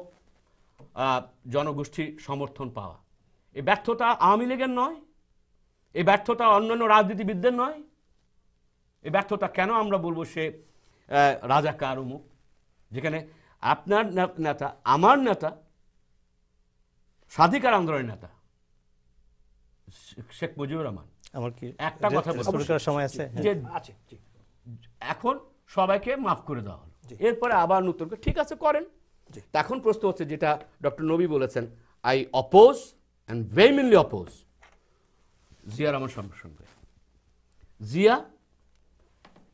জনগোষ্ঠী সমর্থন পাওয়া, এই ব্যর্থতা আওয়ামী লীগের নয়, এই ব্যর্থতা অন্যান্য রাজনীতিবিদদের নয়। এই ব্যর্থতা কেন আমরা বলবো সে রাজাকার অমুক, যেখানে আপনার নেতা, আমার নেতা, স্বাধিকার আন্দোলনের নেতা শেখ মুজিবুর রহমান, আমার কি একটা কথা বলার সময় আছে যে এখন সবাইকে মাফ করে দেওয়া হলো, এরপরে আবার নতুন করে ঠিক আছে করেন। এখন প্রশ্ন হচ্ছে, যেটা ডক্টর নবী বলেছেন, I oppose and vehemently oppose Zia Rahman সঙ্গে। জিয়া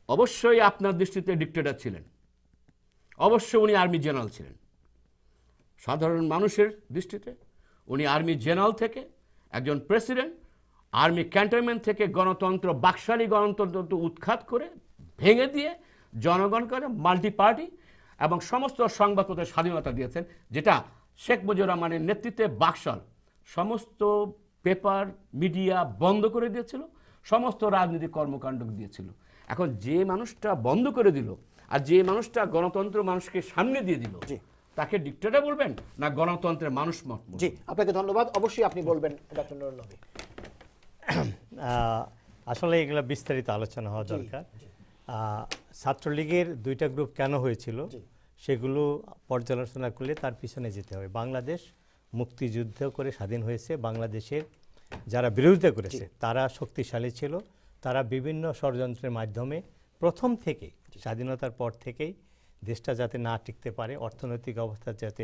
অবশ্যই আপনার দৃষ্টিতে ডিক্টেটর ছিলেন, অবশ্যই উনি আর্মি জেনারেল ছিলেন। সাধারণ মানুষের দৃষ্টিতে উনি আর্মি জেনারেল থেকে একজন প্রেসিডেন্ট, আর্মি ক্যান্টনমেন্ট থেকে গণতন্ত্র, বাকশালী গণতন্ত্র উৎখাত করে ভেঙে দিয়ে জনগণ করে মাল্টি পার্টি এবং সমস্ত সংবাদপত্রের স্বাধীনতা দিয়েছেন, যেটা শেখ মুজিবুর রহমানের নেতৃত্বে বাকশাল সমস্ত পেপার মিডিয়া বন্ধ করে দিয়েছিল, সমস্ত রাজনৈতিক কর্মকাণ্ড দিয়েছিল। এখন যে মানুষটা বন্ধ করে দিল আর যে মানুষটা গণতন্ত্র মানুষকে সামনে দিয়ে দিল, তাকে ডিক্টেটর বলবেন না গণতন্ত্রের মানুষ মত? জি, আপনাকে ধন্যবাদ। অবশ্যই আপনি বলবেন ডক্টর নুরুল নবী। আসলে এগুলো বিস্তারিত আলোচনা হওয়া দরকার। ছাত্রলীগের দুইটা গ্রুপ কেন হয়েছিল সেগুলো পর্যালোচনা করলে তার পিছনে যেতে হবে। বাংলাদেশ মুক্তিযুদ্ধ করে স্বাধীন হয়েছে, বাংলাদেশের যারা বিরোধিতা করেছে তারা শক্তিশালী ছিল, তারা বিভিন্ন ষড়যন্ত্রের মাধ্যমে প্রথম থেকে স্বাধীনতার পর থেকেই দেশটা যাতে না টিকতে পারে, অর্থনৈতিক অবস্থা যাতে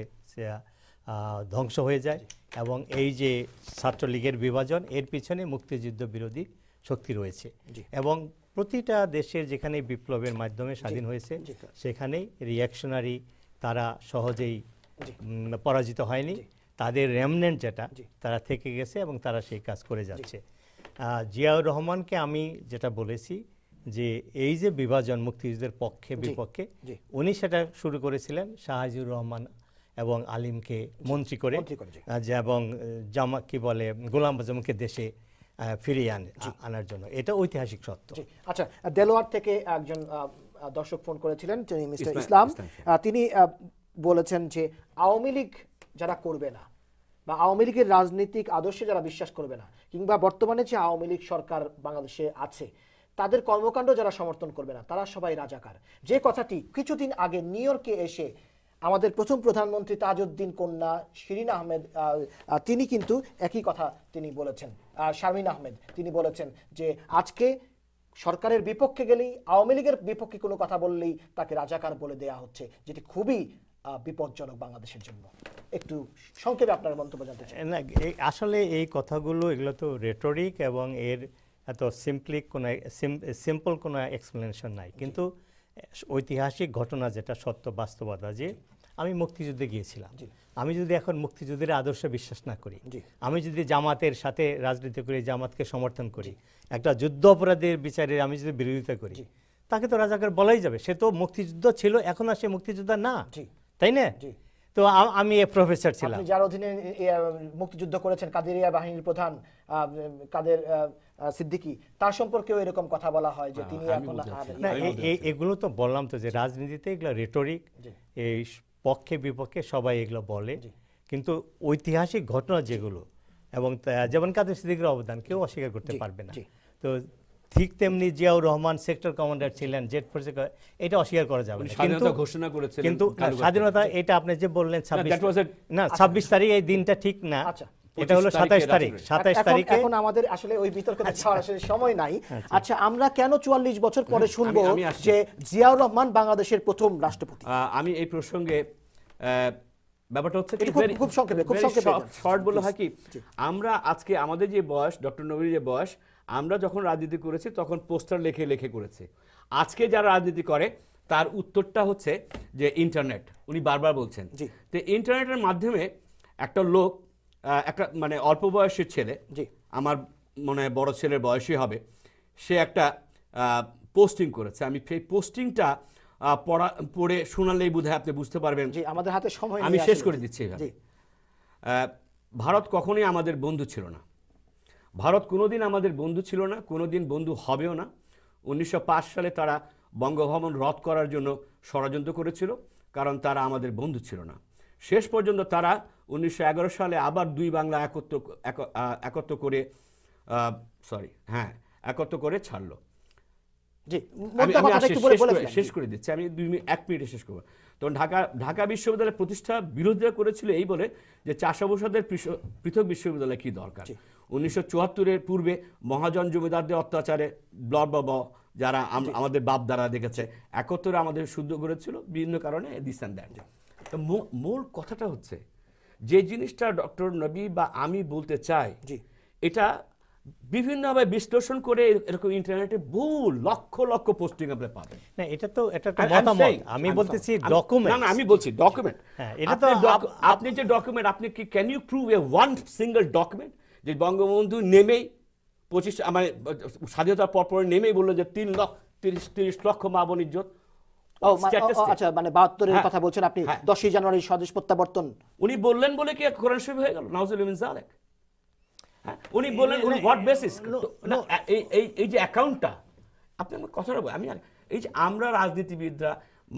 ধ্বংস হয়ে যায়, এবং এই যে ছাত্রলীগের বিভাজন, এর পিছনে মুক্তিযুদ্ধ বিরোধী শক্তি রয়েছে। এবং প্রতিটা দেশের যেখানে বিপ্লবের মাধ্যমে স্বাধীন হয়েছে সেখানেই রিঅ্যাকশনারি তারা সহজেই পরাজিত হয়নি, তাদের রেমনেন্ট যেটা তারা থেকে গেছে এবং তারা সেই কাজ করে যাচ্ছে। জিয়াউর রহমানকে আমি যেটা বলেছি যে এই যে বিভাজন মুক্তিযুদ্ধের পক্ষে বিপক্ষে, উনি সেটা শুরু করেছিলেন শাহজিউর রহমান এবং আলিমকে মন্ত্রী করে, এবং জামা কি বলে গোলাম আজমকে দেশে ফিরিয়ে আনার জন্য। এটা ঐতিহাসিক সত্য। আচ্ছা, দেলোয়ার থেকে একজন দর্শক ফোন করেছিলেন, মিস্টার ইসলাম। তিনি বলেছেন যে আওয়ামী লীগ যারা করবে না বা আওয়ামী লীগের রাজনৈতিক আদর্শে যারা বিশ্বাস করবে না, কিংবা বর্তমানে যে আওয়ামী লীগ সরকার বাংলাদেশে আছে তাদের কর্মকাণ্ড যারা সমর্থন করবে না, তারা সবাই রাজাকার। যে কথাটি কিছুদিন আগে নিউ ইয়র্কে এসে আমাদের প্রথম প্রধানমন্ত্রী তাজউদ্দিন কন্যা শিরিন আহমেদ তিনি কিন্তু একই কথা তিনি বলেছেন। শারমিন আহমেদ তিনি বলেছেন যে আজকে সরকারের বিপক্ষে গেলেই, আওয়ামী লীগের বিপক্ষে কোনো কথা বললেই তাকে রাজাকার বলে দেয়া হচ্ছে, যেটি খুবই বিপজ্জনক বাংলাদেশের জন্য। একটু সংক্ষেপে আপনার মন্তব্য জানতে চাই। না, আসলে এই কথাগুলো এগুলো তো রেটরিক এবং এর এত সিম্পল কোনো এক্সপ্লেনেশন নাই। কিন্তু ঐতিহাসিক ঘটনা যেটা সত্য বাস্তবতা, যে আমি মুক্তিযুদ্ধে গিয়েছিলাম, আমি যদি এখন মুক্তিযুদ্ধের আদর্শে বিশ্বাস না করি, আমি যদি জামাতের সাথে রাজনীতি করি, জামাতকে সমর্থন করি, একটা যুদ্ধ অপরাধের বিচারে আমি যদি বিরোধিতা করি, তাকে তো রাজাকার বলাই যাবে। সে তো মুক্তিযুদ্ধ ছিল, এখন আর সে মুক্তিযোদ্ধা না, তাই না? তো আমি প্রফেসর ছিলাম, যার অধীনে মুক্তিযুদ্ধ করেছেন কাদেরিয়া বাহিনীর প্রধান কাদের সিদ্দিকী, তার সম্পর্কেও এরকম কথা বলা হয় যে তিনি এখন না। এগুলো তো বললাম তো যে রাজনীতিতে এগুলো রেটরিক, এই পক্ষে বিপক্ষে সবাই এগুলো বলে, কিন্তু ঐতিহাসিক ঘটনা যেগুলো, এবং যেমন কাদের সিদ্দিকীর অবদান কেউ অস্বীকার করতে পারবে না। তো ঠিক তেমনি জিয়াউর রহমান সেক্টর কমান্ডার ছিলেন, জেট ফোর্সে, এটা অস্বীকার করা যাবে না। স্বাধীনতা ঘোষণা করেছিলেন, কিন্তু স্বাধীনতা এটা আপনি যে বললেন 26 তারিখ, এই দিনটা ঠিক না, এটা হলো 27 তারিখ। 27 তারিখে এখন আমাদের আসলে ওই বিতর্কে সরাসরি সময় নাই। আচ্ছা, আমরা কেন 44 বছর পরে শুনবো যে জিয়াউর রহমান বাংলাদেশের প্রথম রাষ্ট্রপতি? আমি এই প্রসঙ্গে ব্যাপারটা হচ্ছে খুব সংক্ষেপে শর্ট বলে হয় কি, আমরা আজকে আমাদের যে বয়স, ডক্টর নবীর যে বয়স, আমরা যখন রাজনীতি করেছি তখন পোস্টার লেখে লেখে করেছে। আজকে যারা রাজনীতি করে তার উত্তরটা হচ্ছে যে ইন্টারনেট, উনি বারবার বলছেন। তো ইন্টারনেটের মাধ্যমে একটা লোক, একটা মানে অল্প বয়সের ছেলে, আমার মনে হয় বড় ছেলের বয়সই হবে, সে একটা পোস্টিং করেছে। আমি সেই পোস্টিংটা পড়ে শোনালেই বোধহয় আপনি বুঝতে পারবেন। আমাদের হাতে সময়, আমি শেষ করে দিচ্ছি। ভারত কখনোই আমাদের বন্ধু ছিল না, ভারত কোনোদিন আমাদের বন্ধু ছিল না, কোনোদিন বন্ধু হবেও না। 1905 সালে তারা বঙ্গভবন রদ করার জন্য ষড়যন্ত্র করেছিল, কারণ তারা আমাদের বন্ধু ছিল না। শেষ পর্যন্ত তারা 1911 সালে আবার দুই বাংলা একত্র করে ছাড়লো। শেষ করে দিচ্ছি, আমি 1 মিনিটে শেষ করবো। তখন ঢাকা বিশ্ববিদ্যালয়ের প্রতিষ্ঠা বিরোধীরা করেছিল এই বলে যে চাষাবাদের পৃথক বিশ্ববিদ্যালয় কি দরকার। 1974-এর পূর্বে মহাজন জমিদারদের অত্যাচারে যারা আমাদের বাপ দ্বারা দেখেছে, 71-এ আমাদের শুদ্ধ করেছিল বিভিন্ন কারণে দিস অ্যান্ড দ্যাট। তো মূল কথাটা হচ্ছে যে জিনিসটা ডক্টর নবী বা আমি বলতে চাই, এটা বিভিন্নভাবে বিশ্লেষণ করে এরকম ইন্টারনেটে বহু লক্ষ লক্ষ পোস্টিং আপনি পাবেন। না, এটা তো মতামত, আমি বলতেছি ডকুমেন্ট। না, আমি বলছি ডকুমেন্ট। এটা তো আপনি যে ডকুমেন্ট, আপনি কি can you prove a one single document যে বঙ্গবন্ধু নেমেই 25 মানে স্বাধীনতার পর নেমেই বললো যে 30 লক্ষ মা বোন ইজ্জত? আচ্ছা, মানে 72-এর কথা বলছেন আপনি, 10ই জানুয়ারি স্বদেশ প্রত্যাবর্তন উনি বললেন বলে কি কোরআন শরীফ হয়ে গেল? নাউজুবিল্লাহ মিন যালিক। উনি বললেন হোয়াট বেসিস? এই যে অ্যাকাউন্টটা, আপনি আমার কথাটা আমি, এই যে আমরা রাজনীতিবিদরা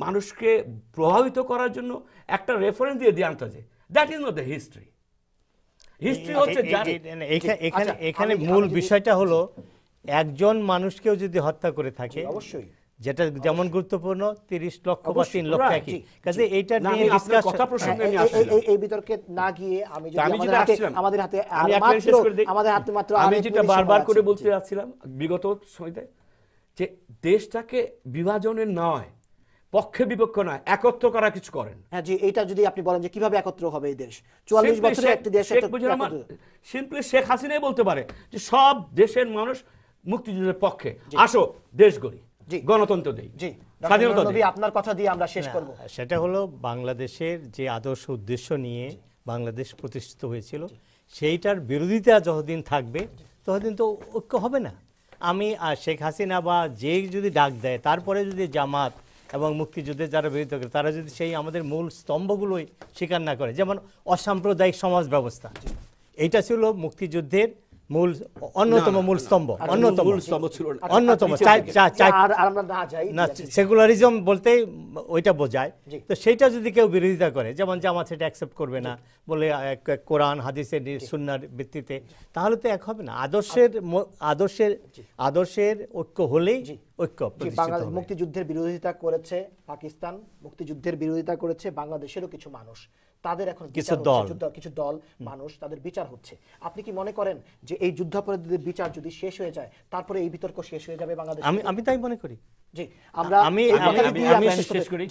মানুষকে প্রভাবিত করার জন্য একটা রেফারেন্স দিয়ে আনতে চাই, that is not the history. History হচ্ছে এখানে মূল বিষয়টা হলো একজন মানুষকেও যদি হত্যা করে থাকে, অবশ্যই যেটা যেমন গুরুত্বপূর্ণ 30 লক্ষ বা 3 লক্ষ একই কাজে এইটা নিয়ে ডিসকাস কথা প্রসঙ্গে আমি এই বিতর্কে না গিয়ে আমি আমাদের হাতে মাত্র আমি যেটা বারবার করে বলতে যাচ্ছিলাম বিগত সময়তে, যে দেশটাকে বিভাজনের নয়, পক্ষে বিপক্ষ নয়, একত্র করা কিছু করেন। হ্যাঁ জি, এইটা যদি আপনি বলেন যে কিভাবে একত্র হবে এই দেশ, 44 বছরে একটা দেশ, সিম্পলি শেখ হাসিনাই বলতে পারে যে সব দেশের মানুষ মুক্তিযুদ্ধের পক্ষে, আসো দেশ গড়ি, গণতন্ত্র দেই। স্বাধীনতা নবী, আপনার কথা দিয়ে আমরা শেষ করব। সেটা হলো বাংলাদেশের যে আদর্শ উদ্দেশ্য নিয়ে বাংলাদেশ প্রতিষ্ঠিত হয়েছিল, সেইটার বিরোধিতা যতদিন থাকবে ততদিন তো ঐক্য হবে না। আমি শেখ হাসিনা বা যে যদি ডাক দেয়, তারপরে যদি জামাত এবং মুক্তিযুদ্ধে যারা বিরোধিতা করে তারা যদি সেই আমাদের মূল স্তম্ভগুলোই স্বীকার না করে, যেমন অসাম্প্রদায়িক সমাজ ব্যবস্থা, এইটা ছিল মুক্তিযুদ্ধের মূল অন্যতম মূল স্তম্ভ, অন্যতম সেকুলারিজম বলতে ওইটা বোঝায়। তো সেইটা যদি কেউ বিরোধিতা করে, যেমন জামাত সেটা অ্যাকসেপ্ট করবে না, বলে কোরআন হাদিসের সুন্নাহর ভিত্তিতে, তাহলে তো এক হবে না। আদর্শের ঐক্য হলেই ঐক্য। মুক্তিযুদ্ধের বিরোধিতা করেছে পাকিস্তান, মুক্তিযুদ্ধের বিরোধিতা করেছে বাংলাদেশেরও কিছু মানুষ, তাদের এখন কিছু দল মানুষ, তাদের বিচার হচ্ছে। আপনি কি মনে করেন যে এই যুদ্ধাপরাধীদের বিচার যদি শেষ হয়ে যায় তারপরে এই বিতর্ক শেষ হয়ে যাবে বাংলাদেশে? আমি তাই মনে করি। জি, আমরা শেষ করি।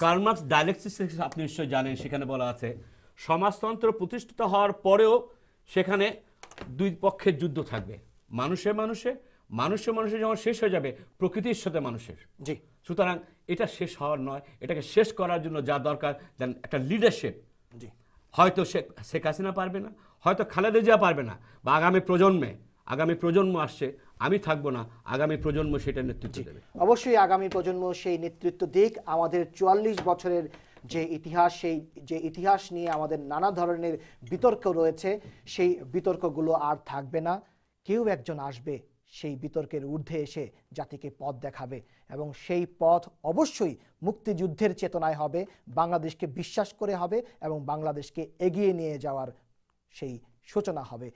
কার্ল মার্কস ডায়ালেক্টিক্স আপনি নিশ্চয়ই জানেন, সেখানে বলা আছে সমাজতন্ত্র প্রতিষ্ঠিত হওয়ার পরেও সেখানে দুই পক্ষের যুদ্ধ থাকবে, মানুষে যখন শেষ হয়ে যাবে প্রকৃতির সাথে মানুষের। জি, সুতরাং এটা শেষ হওয়ার নয়, এটাকে শেষ করার জন্য যা দরকার একটা লিডারশিপ। জি, হয়তো শেখ হাসিনা পারবে না, হয়তো খালেদা জিয়া পারবে না, বা আগামী প্রজন্ম আসছে, আমি থাকবো না, আগামী প্রজন্ম সেটা নেতৃত্ব দেবে। অবশ্যই আগামী প্রজন্ম সেই নেতৃত্ব দিক। আমাদের 44 বছরের যে ইতিহাস, সেই যে ইতিহাস নিয়ে আমাদের নানা ধরনের বিতর্ক রয়েছে, সেই বিতর্কগুলো আর থাকবে না। কেউ একজন আসবে সেই বিতর্কের ঊর্ধ্বে এসে জাতিকে পথ দেখাবে, এবং সেই পথ অবশ্যই মুক্তিযুদ্ধের চেতনায় হবে, বাংলাদেশকে বিশ্বাস করে হবে, এবং বাংলাদেশকে এগিয়ে নিয়ে যাওয়ার সেই সূচনা হবে।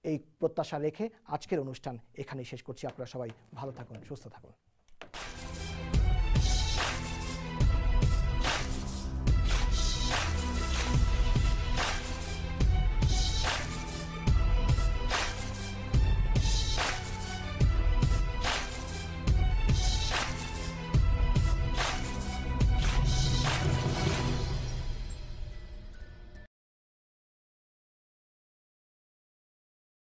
এই প্রত্যাশা রেখে আজকের অনুষ্ঠান এখানেই শেষ করছি। আপনারা সবাই ভালো থাকুন, সুস্থ থাকুন।